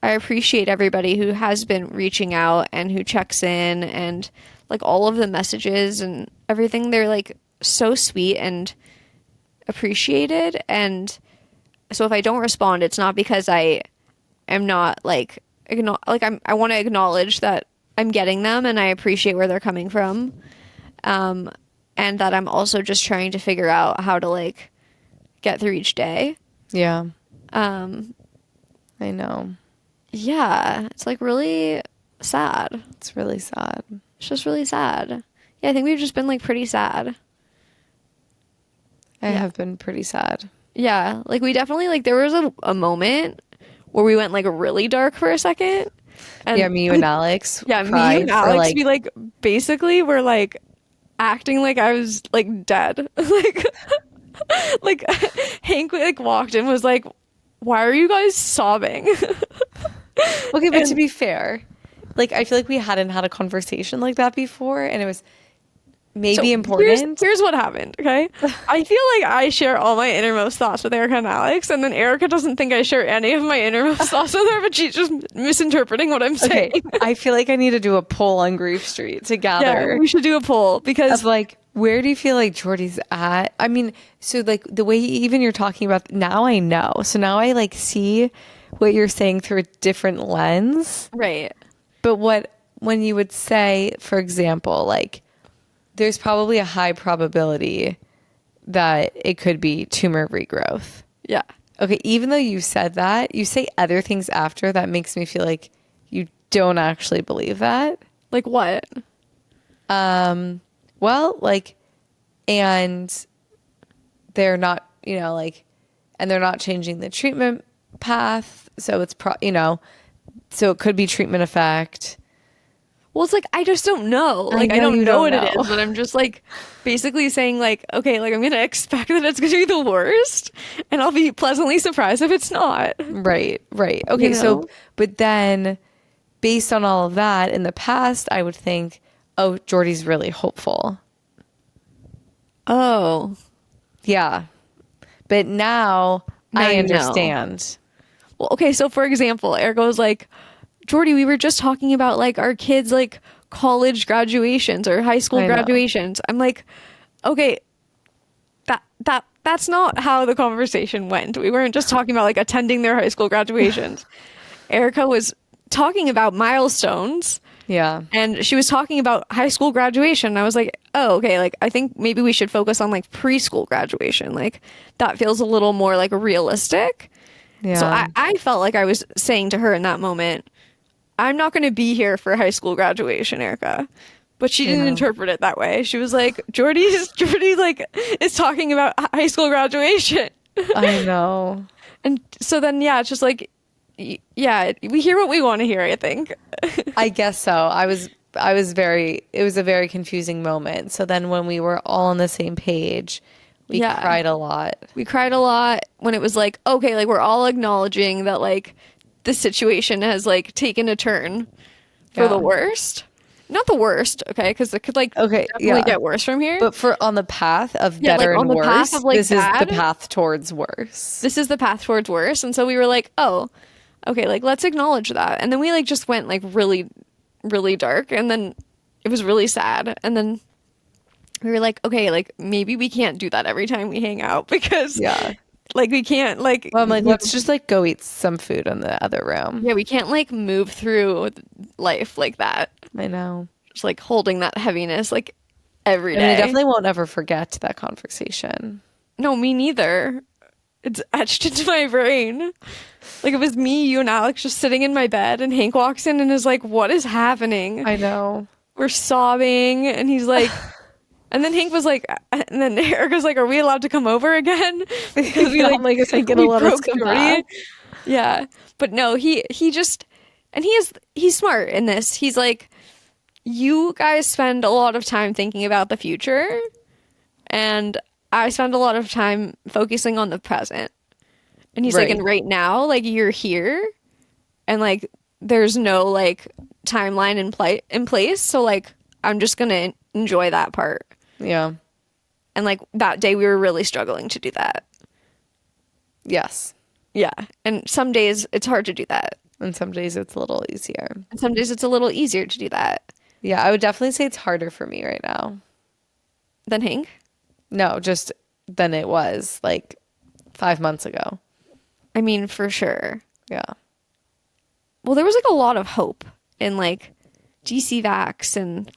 I appreciate everybody who has been reaching out and who checks in and like all of the messages and everything. They're like so sweet and appreciated. And so if I don't respond, it's not because I am not I want to acknowledge that I'm getting them and I appreciate where they're coming from. And that I'm also just trying to figure out how to like get through each day. Yeah. Um, I know. yeah, it's like really sad. It's really sad. It's just really sad. Yeah, I think we've just been like pretty sad. I Yeah. have been pretty sad. Yeah, like we definitely like there was a moment where we went like really dark for a second. Yeah, And me, you and Alex yeah, me and cried for Alex, like we like basically were like acting like I was like dead. Like like Hank like walked in was like why are you guys sobbing? Okay, but to And be fair, like I feel like we hadn't had a conversation like that before, and it was so maybe important. here's what happened, okay? I feel like I share all my innermost thoughts with Erica and Alex, and then Erica doesn't think I share any of my innermost thoughts with her, but she's just misinterpreting what I'm saying. Okay, I feel like I need to do a poll on Grief Street to Yeah, gather we should do a poll of because like where do you feel like Jordy's at? I mean, so like the way even you're talking about now I know. So now I like see what you're saying through a different lens. right. But what when you would say, for example, like there's probably a high probability that it could be tumor regrowth. Yeah. Okay, even though you said that, you say other things after that makes me feel like you don't actually believe that. Like what? Well, like, and they're not, like, and they're not changing the treatment path. So it's, so it could be treatment effect. Well, it's like I just don't know. I Like I know don't you know don't what it know. is, but I'm just like basically saying like, okay, like I'm gonna expect that it's gonna be the worst, and I'll be pleasantly surprised if it's not. Right, right. You Okay, so, know? but then based on all of that, in the past, I would think, oh, Jordy's really hopeful. Oh, Yeah. But now now I you know. understand. Well, okay, so for example, Erica was like, Jordy, we were just talking about like our kids' like college graduations or high school I know. graduations. I'm like, okay, that's not how the conversation went. We weren't just talking about like attending their high school graduations. Erica was talking about milestones Yeah. and she was talking about high school graduation. And I was like, oh, okay, like I think maybe we should focus on like preschool graduation. Like that feels a little more like realistic. So Yeah. I felt like I was saying to her in that moment, I'm not going to be here for high school graduation, Erica. But she didn't Yeah. interpret it that way. She was like, Jordy like is talking about high school graduation. I know. And so then yeah, it's just like yeah, we hear what we want to hear, I think. I guess so. It was a very confusing moment. So then when we were all on the same page, we Yeah. cried a lot. We cried a lot when it was like, okay, like we're all acknowledging that like the situation has like taken a turn for the Yeah. worst. Not the worst, okay? Because it could like Okay. definitely Yeah. get worse from here. But for on the path of Yeah, like better on and the path worse, of like this is the bad, path towards worse. this is the path towards worse. And so we were like, oh, okay, like let's acknowledge that. And then we like just went like really, really dark. And then it was really sad. And then we were like, okay, like maybe we can't do that every time we hang out because Yeah. like we can't like Well, I'm like, let's just like go eat some food in the other room. yeah, we can't like move through life like that. I know. Just like holding that heaviness like every I mean, I day. definitely won't ever forget that conversation. No, me neither. It's etched into my brain. Like it was me, you, and Alex just sitting in my bed, and Hank walks in and is like, "What is happening?" I know. We're sobbing, and he's like, and then Hank was like, and then Erica's like, "Are we allowed to come over again?" Because we Yeah, like I'm like, is he gonna we let us broke come Jordy. back? Yeah, but no, he just, and he's smart in this. He's like, you guys spend a lot of time thinking about the future, and I spend a lot of time focusing on the present. And he's like, Right. and right now, like you're here, and like there's no like timeline in place. So like I'm just gonna enjoy that part. Yeah. And like that day, we were really struggling to do that. Yes. Yeah, and some days it's hard to do that, And some days it's a little easier. and some days it's a little easier to do that Yeah, I would definitely say it's harder for me right now. than Hank. No, just than it was like 5 months ago. I mean, for sure. Yeah. Well, there was like a lot of hope in like DC Vax and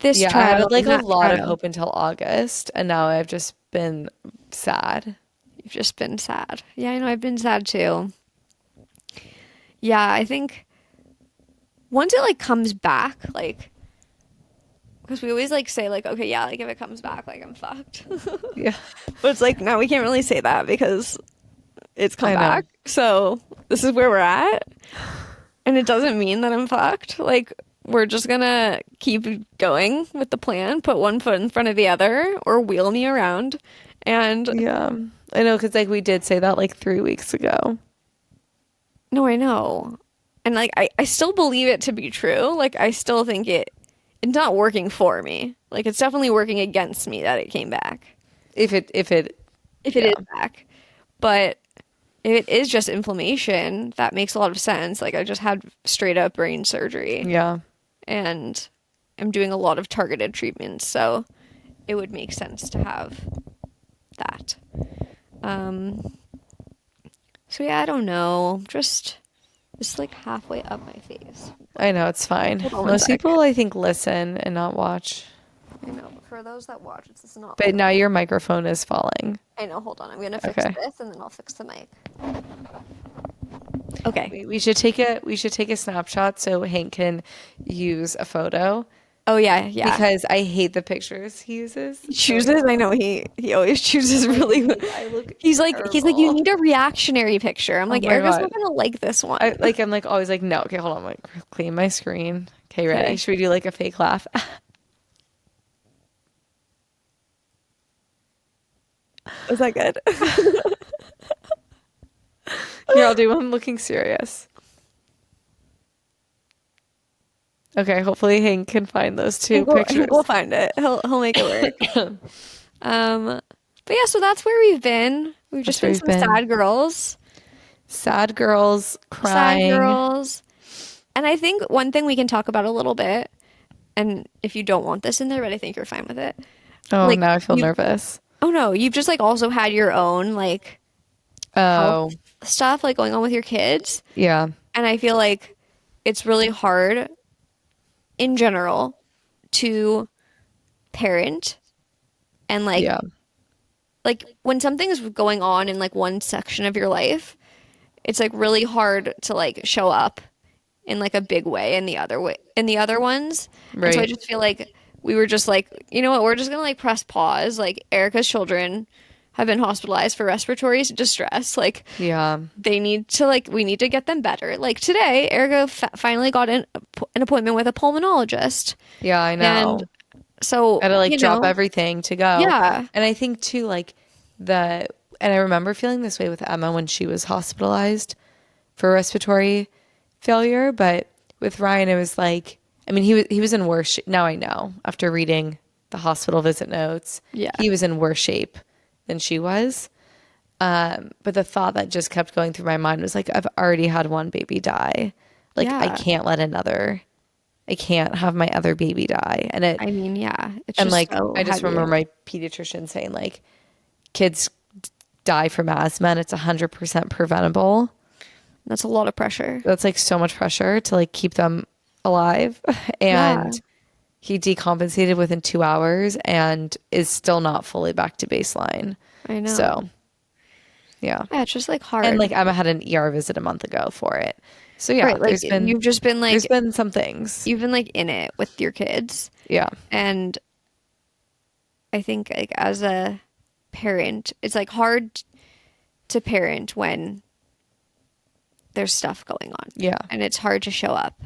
this Yeah, I trial had like and a that lot of trial. hope until August, and now I've just been sad. You've just been sad. Yeah, I know. I've been sad too. Yeah, I think once it like comes back, like, because we always like say like, okay, yeah, like if it comes back, like I'm fucked. Yeah. But it's like now we can't really say that because it's come I know. back. So this is where we're at, and it doesn't mean that I'm fucked. Like we're just gonna keep going with the plan, put one foot in front of the other, or wheel me around, and Yeah. I know, because like we did say that like 3 weeks ago. No, I know. And like I still believe it to be true. Like I still think it's not working for me. Like it's definitely working against me that it came back. If it If it yeah. is back. But if it is just inflammation, that makes a lot of sense. Like I just had straight up brain surgery Yeah. and I'm doing a lot of targeted treatments, so it would make sense to have that. So yeah, I don't know. Just it's like halfway up my face. I know, it's fine. Hold on one Most sec. people I think listen and not watch. I know, but for those that watch, it's not But like now your microphone is falling. I know, hold on. I'm gonna fix Okay. this and then I'll fix the mic. Okay. We should take a snapshot so Hank can use a photo Oh yeah, yeah. because I hate the pictures he uses. He chooses. I know he always chooses really. I look He's like you terrible. need a reactionary picture. I'm Oh like my Erica's God. not gonna like this one. I'm like always like, no, okay, hold on, like clean my screen. Okay, ready? Okay. Should we do like a fake laugh? Was that good? Here, I'll do one looking serious. Okay, hopefully Hank can find those two Hank will pictures. find it. He'll make it work. But yeah, so that's where we've been. We've just That's where been we've some been. sad girls. Sad girls Sad crying. girls. And I think one thing we can talk about a little bit, and if you don't want this in there, but I think you're fine with it. Oh, Like now I feel you nervous. oh no, you've just like also had your own like health Oh, stuff like going on with your kids. yeah, And I feel like it's really hard in general to parent and yeah, like when something's going on in like one section of your life, it's like really hard to like show up in like a big way in the other ones. And so I right. just feel like we were just like, you know what, we're just gonna like press pause. Like Erica's children have been hospitalized for respiratory distress. Like Yeah, they need to like we need to get them better. Like today, Erica finally got an appointment with a pulmonologist. yeah, I And know. so, Gotta like you drop know, everything to go. yeah. And I think too, like and I remember feeling this way with Emma when she was hospitalized for respiratory failure, but with Ryan, it was like, I mean, he was in worse shape. Now I know after reading the hospital visit notes, Yeah. he was in worse shape than she was. But the thought that just kept going through my mind was like, I've already had one baby die. Like, Yeah. I can't have my other baby die. I mean, yeah. It's And just like, so I just heavy. remember my pediatrician saying like, kids die from asthma and it's 100% preventable. That's a lot of pressure. That's like so much pressure to like keep them alive. Yeah. And he decompensated within 2 hours and is still not fully back to baseline. I know. So, yeah. Yeah, it's just like And hard. like Emma had an ER visit a month ago for it. So yeah, Right. Like there's been some things. you've been like in it with your kids. Yeah. And I think like as a parent, it's like hard to parent when there's stuff going on. Yeah. And it's hard to show up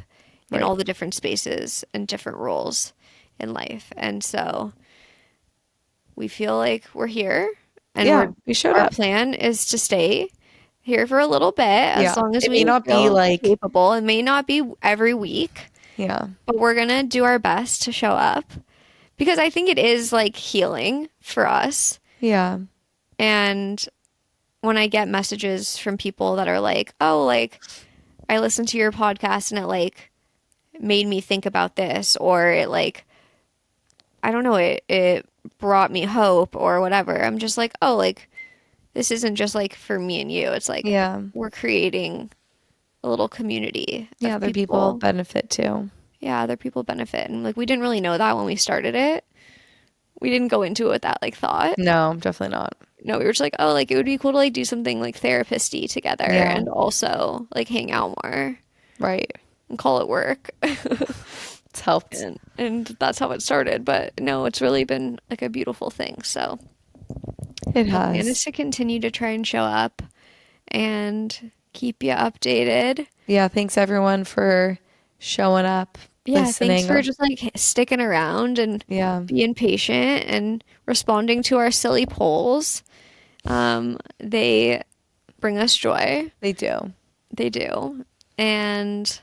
in Right. all the different spaces and different roles in life. And so we feel like we're here and Yeah. We showed our up. plan is to stay here for a little bit as Yeah. long as It we may not be feel like, capable. It may not be every week, yeah. but we're gonna do our best to show up because I think it is like healing for us. Yeah. And when I get messages from people that are like, "Oh, like I listened to your podcast and it like made me think about this," or it like I don't know, it brought me hope or whatever. I'm just like, "Oh, like this isn't just like for me and you. It's like Yeah. we're creating a little community Yeah. of Other people people." benefit too. Yeah, other people benefit. And like we didn't really know that when we started it. We didn't go into it with that like thought. No, definitely not. No, we were just like, oh, like it would be cool to like do something like therapist-y together Yeah. and also like hang out more Right. and call it work. It's helped. And that's how it started. But no, it's really been like a beautiful thing. So It the plan is has. to continue to try and show up and keep you updated. Yeah. Thanks everyone for showing up, Yeah, thanks listening. for just like sticking around and Yeah. being patient and responding to our silly polls. They bring us joy. They do. They do. And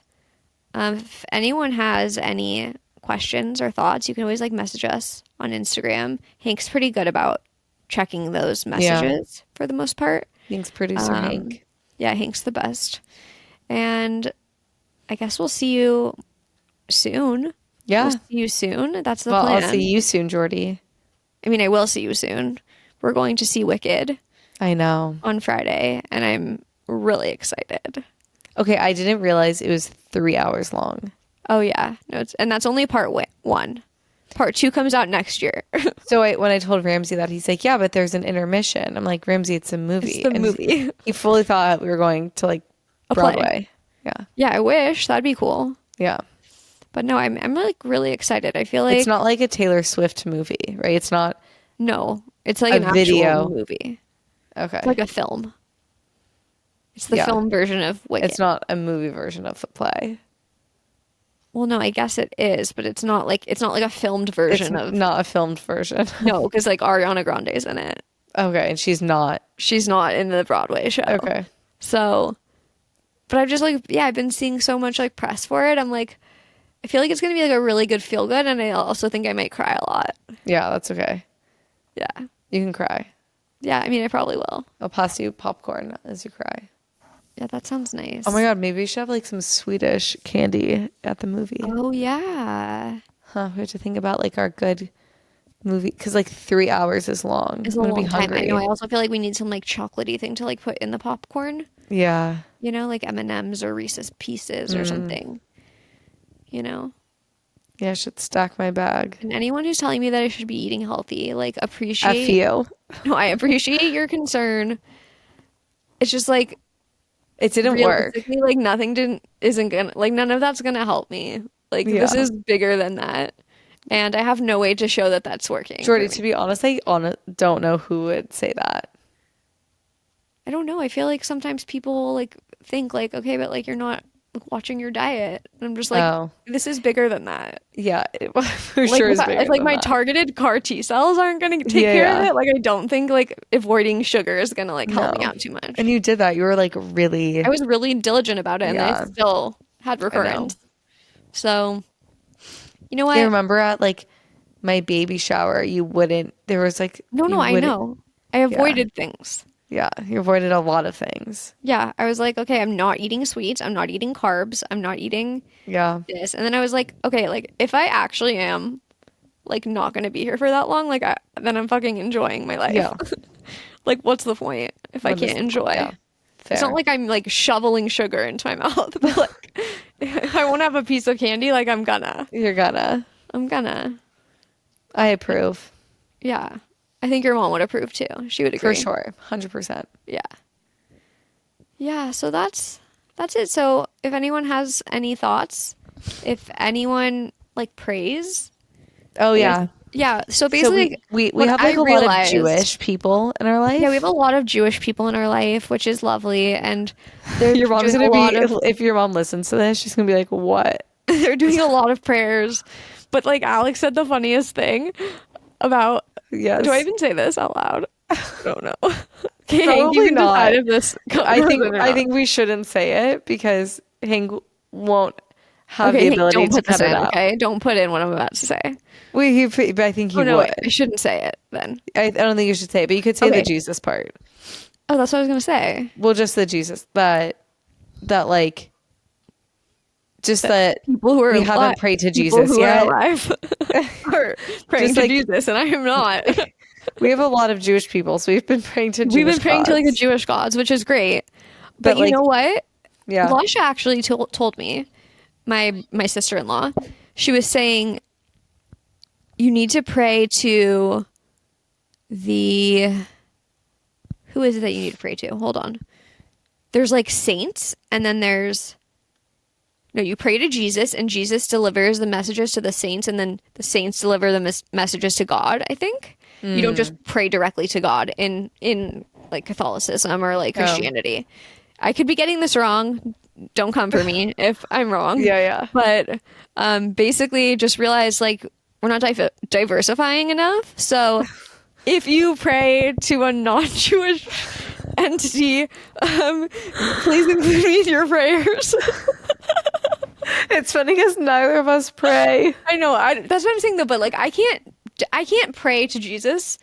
if anyone has any questions or thoughts, you can always like message us on Instagram. Hank's pretty good about checking those Yeah. messages for the most part. Thanks, producer Hank. Yeah, Hank's the best. And I guess we'll see you soon. Yeah. We'll see you soon. That's the Well, plan. I'll see you soon, Jordy. I mean, I will see you soon. We're going to see Wicked I know. on Friday, and I'm really excited. Okay, I didn't realize it was 3 hours long. Oh yeah, no, and that's only part one. Part 2 comes out next year. So when I told Ramsey that, he's like, "Yeah, but there's an intermission." I'm like, "Ramsey, it's a movie." It's the And movie. he fully thought we were going to like A play. Broadway. Yeah, Yeah, I wish that'd be cool. yeah. But no, I'm like really excited. I feel like It's not like a Taylor Swift movie, right? It's not. no, it's like A an video. actual movie. Okay. It's like a film. It's the Yeah. film version of Wicked. It's not a movie version of the play. Well, no, I guess it is, but it's not like a filmed version It's of not a filmed version. no, because like Ariana Grande's in it. Okay, and she's not. She's not in the Broadway show. Okay. So, but I've just like yeah, I've been seeing so much like press for it. I'm like, I feel like it's gonna be like a really good feel good, and I also think I might cry a lot. Yeah, that's okay. Yeah, You can cry. yeah. I mean, I probably will. I'll pass you popcorn as you cry. Yeah, that sounds nice. Oh my God, maybe we should have like some Swedish candy at the movie. Oh yeah, Huh, we have to think about like our good movie because like 3 hours is long. it's I'm a gonna be long time. I hungry. know. I also feel like we need some like chocolatey thing to like put in the popcorn. Yeah. You know, like M&Ms or Reese's Pieces or something. You know. Yeah, I should stack my bag. And anyone who's telling me that I should be eating healthy, like F appreciate. you. No, I appreciate your concern. It's just like It didn't work. realistically, like isn't gonna like none of that's gonna help me. Like this Yeah. is bigger than that, and I have no way to show that that's working. Jordy, for me. to be honest, I don't know who would say that. I don't know. I feel like sometimes people like think like, okay, but like you're not like, watching your diet. And I'm just like, Oh. this is bigger than that. Yeah, it for Like sure is if, bigger if like than my that. targeted CAR T cells aren't gonna take Yeah, care of yeah. it, like I don't think like avoiding sugar is gonna like help me No. out too much. And you did that. You were like really. I was really diligent about it, and I Yeah. still had recurrence. So, you know what? I remember at like my baby shower, you wouldn't. There was like No, you I wouldn't- know. I avoided things. Yeah, you avoided a lot of things. Yeah, I was like, okay, I'm not eating sweets. I'm not eating carbs. I'm not eating Yeah, this. And then I was like, okay, like if I actually am like not going to be here for that long, then I'm fucking enjoying my life. yeah. Like what's the point if I What is can't the point? enjoy? Yeah, It's fair. not like I'm like shoveling sugar into my mouth, but like if I won't have a piece of candy, like I'm gonna. You're gonna. I approve Yeah. I think your mom would approve too. She would agree. for sure, 100%. Yeah. Yeah, so that's it. So if anyone has any thoughts, if anyone like prays, Oh yeah. yeah. So So basically, we what have I like a lot of realized- Jewish people in our life. yeah, we have a lot of Jewish people in our life, which is lovely, and they're Your mom's doing gonna a lot be of if your mom listens to this, she's gonna be like, "What?" they're doing a lot of prayers. But like Alex said, the funniest thing about Yes. do I even say this out loud? I don't know. Okay, Hank, Probably you can not. decide if this. I think we shouldn't say it because Hank won't have okay, the Hank, ability don't to put this cut it in. out. Okay, don't put in what I'm about to say. But I think he Oh no, would. I shouldn't say it then. I don't think you should say it, but you could say Okay. the Jesus part. Oh, that's what I was gonna say. Well, just the Jesus that like just that People who are we haven't alive, prayed to people Jesus who yet. are alive are praying Just to like- Jesus, and I am not. We have a lot of Jewish people, so we've been praying to We've Jewish been praying to like the gods. Jewish gods, which is great. But But, you like- know what? Yeah. Lasha actually told me, my sister-in-law, she was saying you need to pray to the who is it that you need to pray to? Hold on. There's like saints, and then there's no, you pray to Jesus, and Jesus delivers the messages to the saints, and then the saints deliver the messages to God, I think. You don't just pray directly to God in like Catholicism or like Christianity. I could be getting this wrong. Don't come for me if I'm wrong. Yeah. But basically just realize like we're not diversifying enough. So if you pray to a non-Jewish entity, please include me in your prayers. It's funny because neither of us pray. I know. That's what I'm saying though. But like, I can't pray to Jesus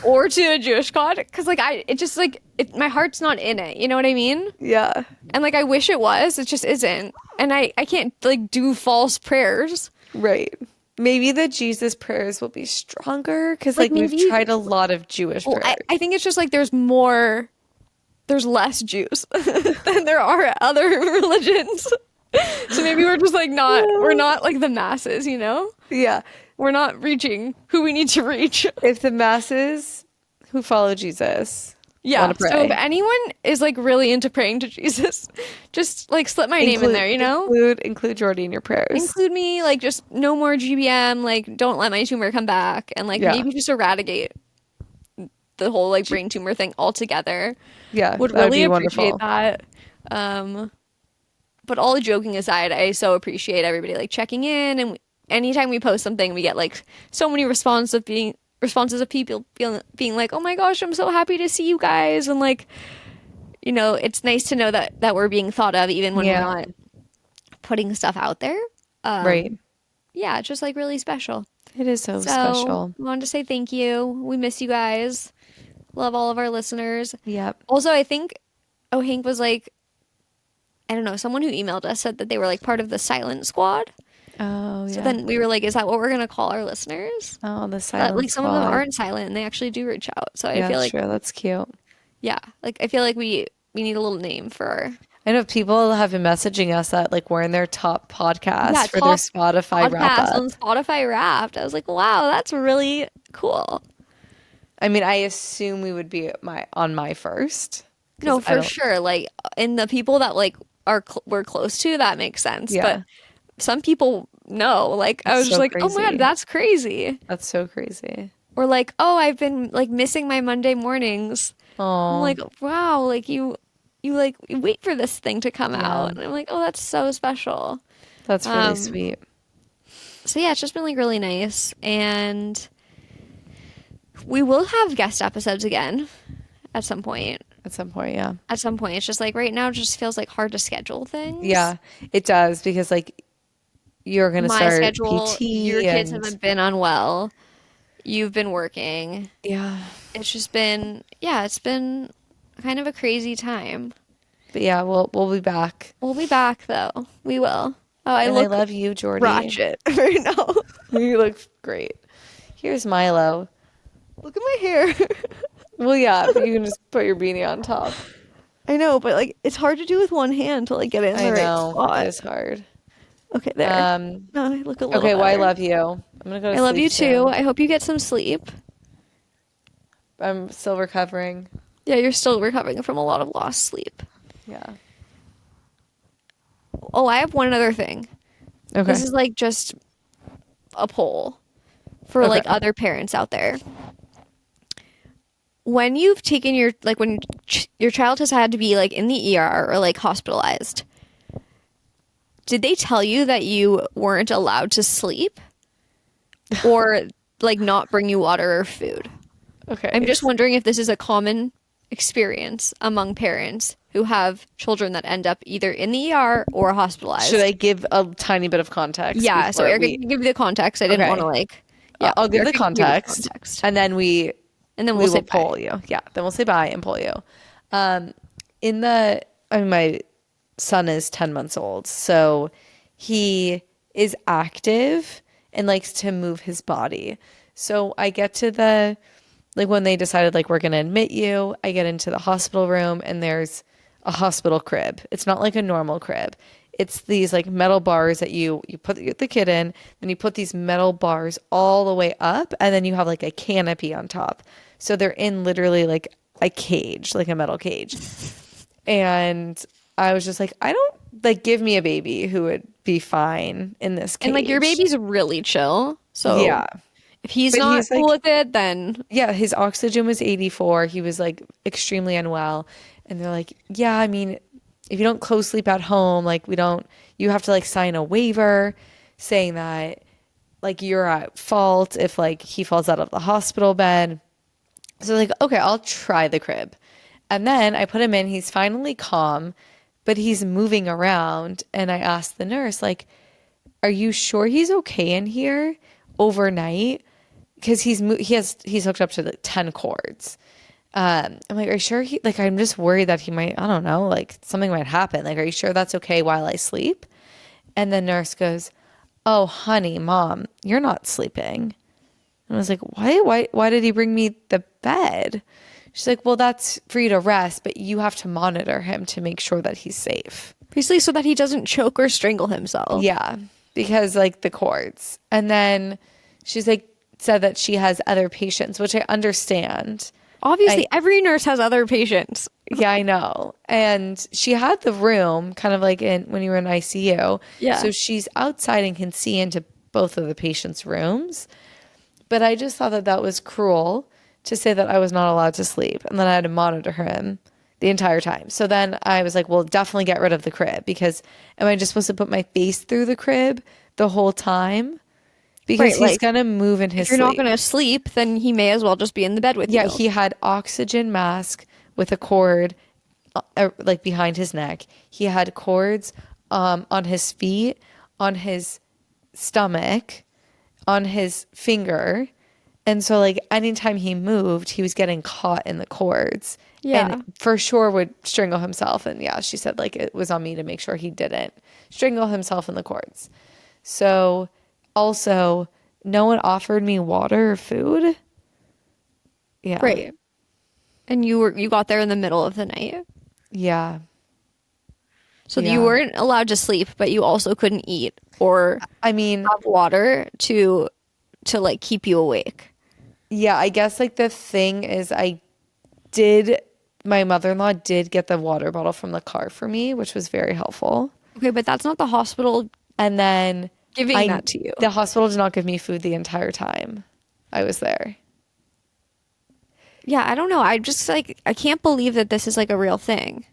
or to a Jewish God because like it just like my heart's not in it. You know what I mean? Yeah. And like I wish it was. It just isn't. And I can't like do false prayers. Right. Maybe the Jesus prayers will be stronger because Like like we've maybe. tried a lot of Jewish Well, prayers. I think it's just like there's less Jews than there are other religions. So maybe we're just like we're not like the masses, you know? Yeah. We're not reaching who we need to reach. If the masses who follow Jesus Yeah. want to pray, So if anyone is like really into praying to Jesus, just like slip my name in there, you know? Include Jordy in your prayers. Include me, like just no more GBM, like don't let my tumor come back, and like Yeah. maybe just eradicate the whole like brain tumor thing altogether. Yeah, Would that would really be appreciate wonderful. that. But all joking aside, I so appreciate everybody like checking in, and anytime we post something, we get like so many responses of people being like, "Oh my gosh, I'm so happy to see you guys," and like, you know, it's nice to know that we're being thought of even when we're not putting stuff out there. Right. Yeah, it's just like really special. It is so So special. we wanted to say thank you. We miss you guys. Love all of our listeners. Yep. Also, I think Hank was like, I don't know, someone who emailed us said that they were like part of the silent squad. Oh, So yeah. then we were like, is that what we're gonna call our listeners? Oh, the But silent like some of them squad. aren't silent and they actually do reach out. So I Yeah, feel like sure. That's cute. yeah, like I feel like we need a little name for our I know people have been messaging us that like we're in their top podcast yeah, for their top Spotify wrap podcast up. on Spotify Wrapped. I was like, wow, that's really cool. I mean, I assume we would be on my first. No, 'Cause I for don't. sure. Like, in the people that like we're close to, that makes sense. Yeah. But some people no. Like, I It's was just so like, oh my God, crazy. that's crazy. That's so crazy. Or like, oh, I've been like missing my Monday mornings. I'm Oh, like, wow, like you like you wait for this thing to come yeah. out. And I'm like, oh, that's so special. That's really Um, sweet. So yeah, it's just been like really nice. And we will have guest episodes again at some point. At some point, yeah. At some point. It's just like right now it just feels like hard to schedule things. Yeah, it does because like you're gonna My start schedule, PT your kids and haven't been unwell. You've been working. yeah. It's just been it's been kind of a crazy time. But yeah, we'll be back. We'll be back though. We will. Oh, I And look I love you, Jordy. ratchet right now. You look great. Here's Milo. Look at my hair. Well, yeah, but you can just put your beanie on top. I know, but like it's hard to do with one hand to like get it in I the right know spot. it is hard. Okay, there. No, I look a little Okay, well, I better. love you. I'm gonna go to I love sleep you too. soon. I hope you get some sleep. I'm still recovering. Yeah, you're still recovering from a lot of lost sleep. Yeah. Oh, I have one other thing. Okay. This is like just a poll for Okay. like other parents out there. When you've taken your like when your child has had to be like in the ER or like hospitalized, did they tell you that you weren't allowed to sleep or like not bring you water or food? Okay. I'm just wondering if this is a common experience among parents who have children that end up either in the ER or hospitalized. Should I give a tiny bit of context? Yeah, so before Erica can give you the context. I didn't Okay. want to like. Yeah, I'll give the Erica can give you context, and then and then we we'll say will poll you. Yeah, then we'll say bye and poll you. I mean, my son is 10 months old, so he is active and likes to move his body. So I get to like when they decided like we're going to admit you, I get into the hospital room and there's a hospital crib. It's not like a normal crib. It's these like metal bars that you put the kid in, then you put these metal bars all the way up, and then you have like a canopy on top. So they're in literally like a cage, like a metal cage. And I was just like, I don't like give me a baby who would be fine in this cage. And like your baby's really chill. So yeah. if he's But not he's, cool like- with it, then Yeah, his oxygen was 84. He was like extremely unwell. And they're like, yeah, I mean, if you don't co-sleep at home, like you have to like sign a waiver saying that like you're at fault if like he falls out of the hospital bed. So like, okay, I'll try the crib. And then I put him in. He's finally calm, but he's moving around. And I asked the nurse, like, are you sure he's okay in here overnight? Because he's hooked up to like 10 cords. I'm like, are you sure he, like, I'm just worried that he might, I don't know, like something might happen. Like, are you sure that's okay while I sleep? And the nurse goes, oh, honey, mom, you're not sleeping. And I was like, why did he bring me the bed? She's like, well, that's for you to rest, but you have to monitor him to make sure that he's safe. Basically, so that he doesn't choke or strangle himself. Yeah, because like the cords. And then she's like, said that she has other patients, which I understand. Obviously, every nurse has other patients. Yeah, I know. And she had the room kind of like in when you were in ICU. Yeah. So she's outside and can see into both of the patients' rooms. But I just thought that that was cruel to say that I was not allowed to sleep and then I had to monitor him the entire time. So then I was like, well, definitely get rid of the crib because am I just supposed to put my face through the crib the whole time? Because Right, he's like, gonna move in his if you're not sleep. going to sleep, then he may as well just be in the bed with Yeah, you. he had oxygen mask with a cord like behind his neck. He had cords on his feet, on his stomach, on his finger. And so like anytime he moved, he was getting caught in the cords Yeah. and for sure would strangle himself. And yeah, she said like it was on me to make sure he didn't strangle himself in the cords. So also, no one offered me water or food. Yeah. Right. And you got there in the middle of the night. Yeah. So you Yeah. weren't allowed to sleep, but you also couldn't eat or I mean, have water to like keep you awake. yeah, I guess like the thing is did my mother-in-law did get the water bottle from the car for me, which was very helpful. Okay, but that's not the hospital And then giving I that to you. the hospital did not give me food the entire time I was there. Yeah, I don't know. I just like I can't believe that this is like a real thing.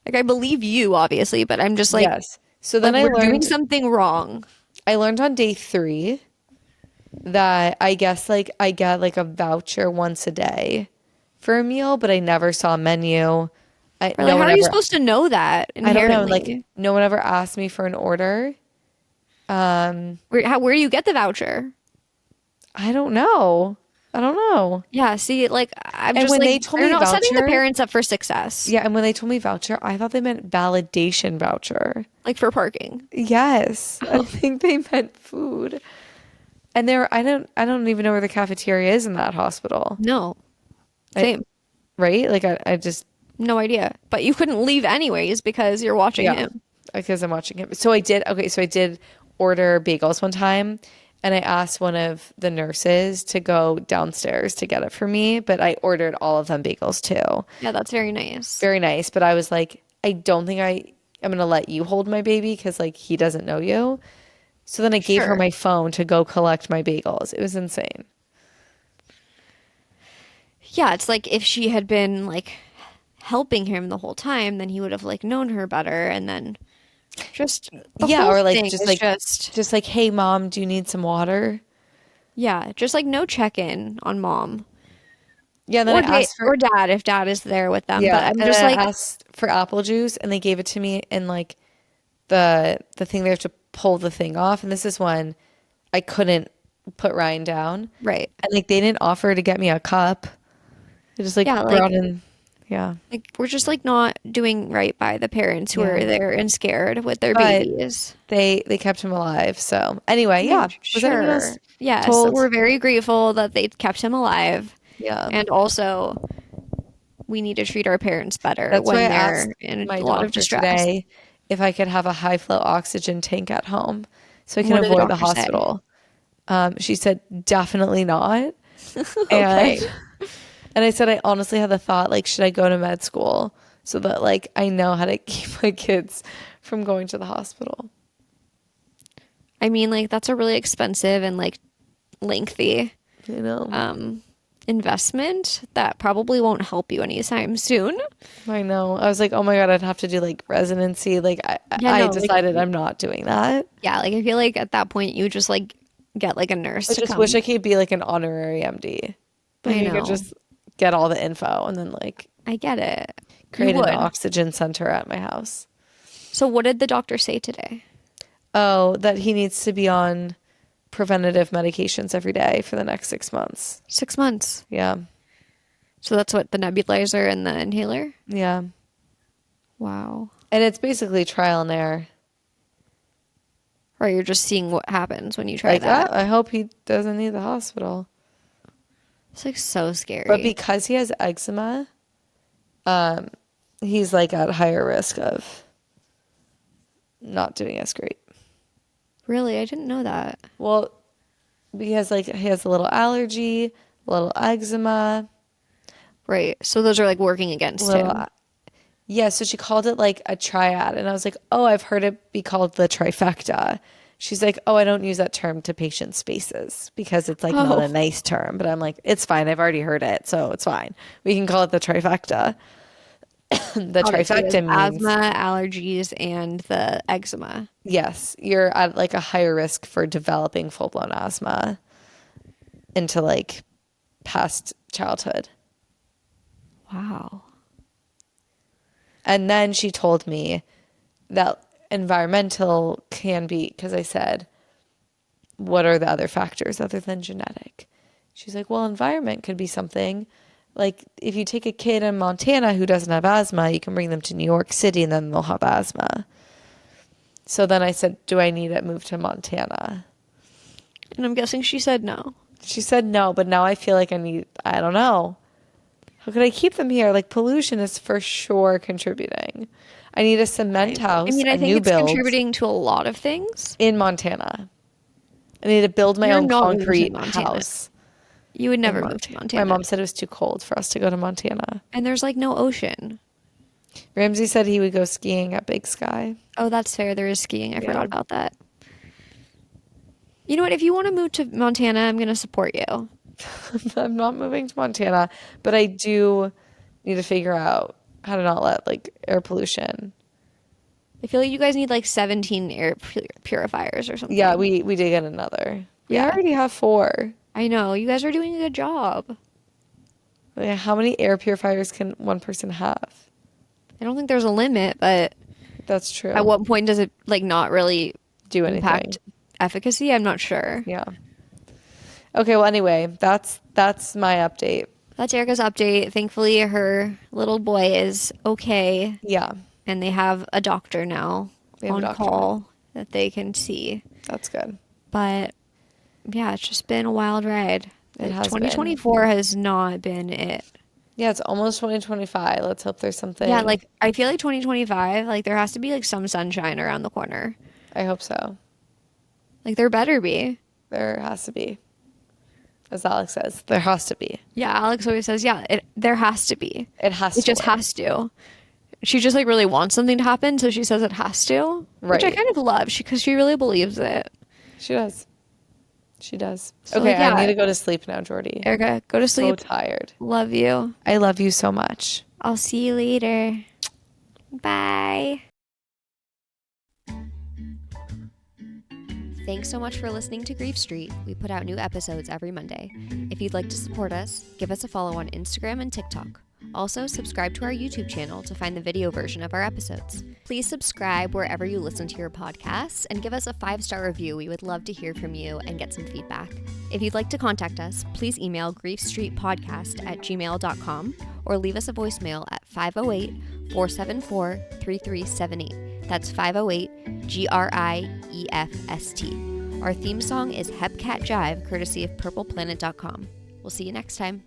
Like I believe you obviously, but I'm just Yes. So like then we're doing something wrong. I learned on day 3 that I guess like I get like a voucher once a day for a meal, but I never saw a menu. Or No like how one are you ever, supposed to know that I don't know, like inherently? no one ever asked me for an order. Where do you get the voucher? I don't know. I don't know. Yeah, see, like I'm And just when like they told they're me not setting the voucher, parents up for success, yeah, and when they told me voucher, I thought they meant validation voucher. like for parking. Yes, I think they meant food. And I don't even know where the cafeteria is in that hospital. No, I, same. right? Like I just No idea. But you couldn't leave anyways because you're watching yeah, him. because I'm watching him. So I did okay, so I did order bagels one time and I asked one of the nurses to go downstairs to get it for me, but I ordered all of them bagels too. Yeah, that's very nice. Very nice, but I was like, I don't think I'm gonna let you hold my baby because like he doesn't know you. So then I gave her Sure. my phone to go collect my bagels. It was insane. Yeah, it's like if she had been like helping him the whole time, then he would have like known her better and then just the Yeah, whole or like thing is just like, hey mom, do you need some water? yeah, just like no check-in on mom Yeah, then I asked for or dad if dad is there with them. But yeah, I'm and just then like, I asked for apple juice and they gave it to me in like the thing they have to pull the thing off. And this is when I couldn't put Ryan down. right. And like they didn't offer to get me a cup. They just Yeah, like brought like in yeah. we're just like not doing right by the parents who Yeah. are there and scared with their But babies. they kept him alive. So anyway, I yeah. mean, Was anyone sure. else Yes, told? we're very grateful that they kept him alive. Yeah. And also, we need to treat our parents better That's why I when asked they're in my a lot of doctor distress. today if I could have a high flow oxygen tank at home so I can What did the avoid the doctor say? hospital. She said definitely not. And Okay. and I said I honestly had the thought like should I go to med school so that like I know how to keep my kids from going to the hospital. I mean, like, that's a really expensive and like lengthy You know. investment that probably won't help you anytime soon. I know. I was like, oh my God, I'd have to do like residency. Like Yeah, I no, like, decided I'm not doing that. yeah, like I feel like at that point you just like get like a nurse I to just wish come. I could be like an honorary MD. Like I I could know. just get all the info and then like I get it. create an oxygen center at my house. So what did the doctor say today? Oh, that he needs to be on preventative medications every day for the next 6 months. 6 months. Yeah. So that's what, the nebulizer and the inhaler? Yeah. Wow. And it's basically trial and error. Or you're just seeing what happens when you try Like, that. I hope he doesn't need the hospital. It's like so scary. But because he has eczema, he's like at higher risk of not doing as great. Really? I didn't know that. Well, because like he has a little allergy, a little eczema. Right. So those are like working against him. Yeah, so she called it like a triad. And I was like, oh, I've heard it be called the trifecta. She's like, oh, I don't use that term to patient spaces because it's like not a nice term. But I'm like, it's fine. I've already heard it. So it's fine. We can call it the trifecta. The trifecta means asthma, allergies, and the eczema. Yes, you're at like a higher risk for developing full-blown asthma into like past childhood. Wow. And then she told me that environmental can be, because I said, what are the other factors other than genetic? She's like, well, environment could be something. Like if you take a kid in Montana who doesn't have asthma, you can bring them to New York City and then they'll have asthma. So then I said, do I need to move to Montana? And I'm guessing she said no. She said no, but now I feel like I don't know. How could I keep them here? Like pollution is for sure contributing. I need a cement house, I think it's contributing to a lot of things. In Montana. I need to build my own concrete house. You would never move to Montana. My mom said it was too cold for us to go to Montana. And there's like no ocean. Ramsey said he would go skiing at Big Sky. Oh, that's fair. There is skiing. I forgot about that. You know what? If you want to move to Montana, I'm going to support you. I'm not moving to Montana, but I do need to figure out how to not let like air pollution. I feel like you guys need like 17 air purifiers or something. Yeah, we did get another. We already have 4. I know. You guys are doing a good job. Yeah, how many air purifiers can one person have? I don't think there's a limit, but that's true. At what point does it like not really do anything? Impact efficacy? I'm not sure. Yeah. Okay, well anyway, that's my update. That's Erica's update. Thankfully her little boy is okay. Yeah. And they have a doctor now on call that they can see. That's good. But yeah, it's just been a wild ride. 2024 has not been it. Yeah, it's almost 2025. Let's hope there's something. Yeah, like I feel like 2025, like there has to be like some sunshine around the corner. I hope so. Like there better be. There has to be. As Alex says, there has to be. Yeah, Alex always says, yeah, there has to be. It just has to. She just like really wants something to happen, so she says it has to. Right. Which I kind of love because she really believes it. She does. She does. So, okay, I need to go to sleep now, Jordy. Erica, go to sleep. So tired. Love you. I love you so much. I'll see you later. Bye. Thanks so much for listening to Grief Street. We put out new episodes every Monday. If you'd like to support us, give us a follow on Instagram and TikTok. Also, subscribe to our YouTube channel to find the video version of our episodes. Please subscribe wherever you listen to your podcasts and give us a 5-star review. We would love to hear from you and get some feedback. If you'd like to contact us, please email griefstreetpodcast@gmail.com or leave us a voicemail at 508-474-3378. That's 508-GRIEFST. Our theme song is Hepcat Jive, courtesy of purpleplanet.com. We'll see you next time.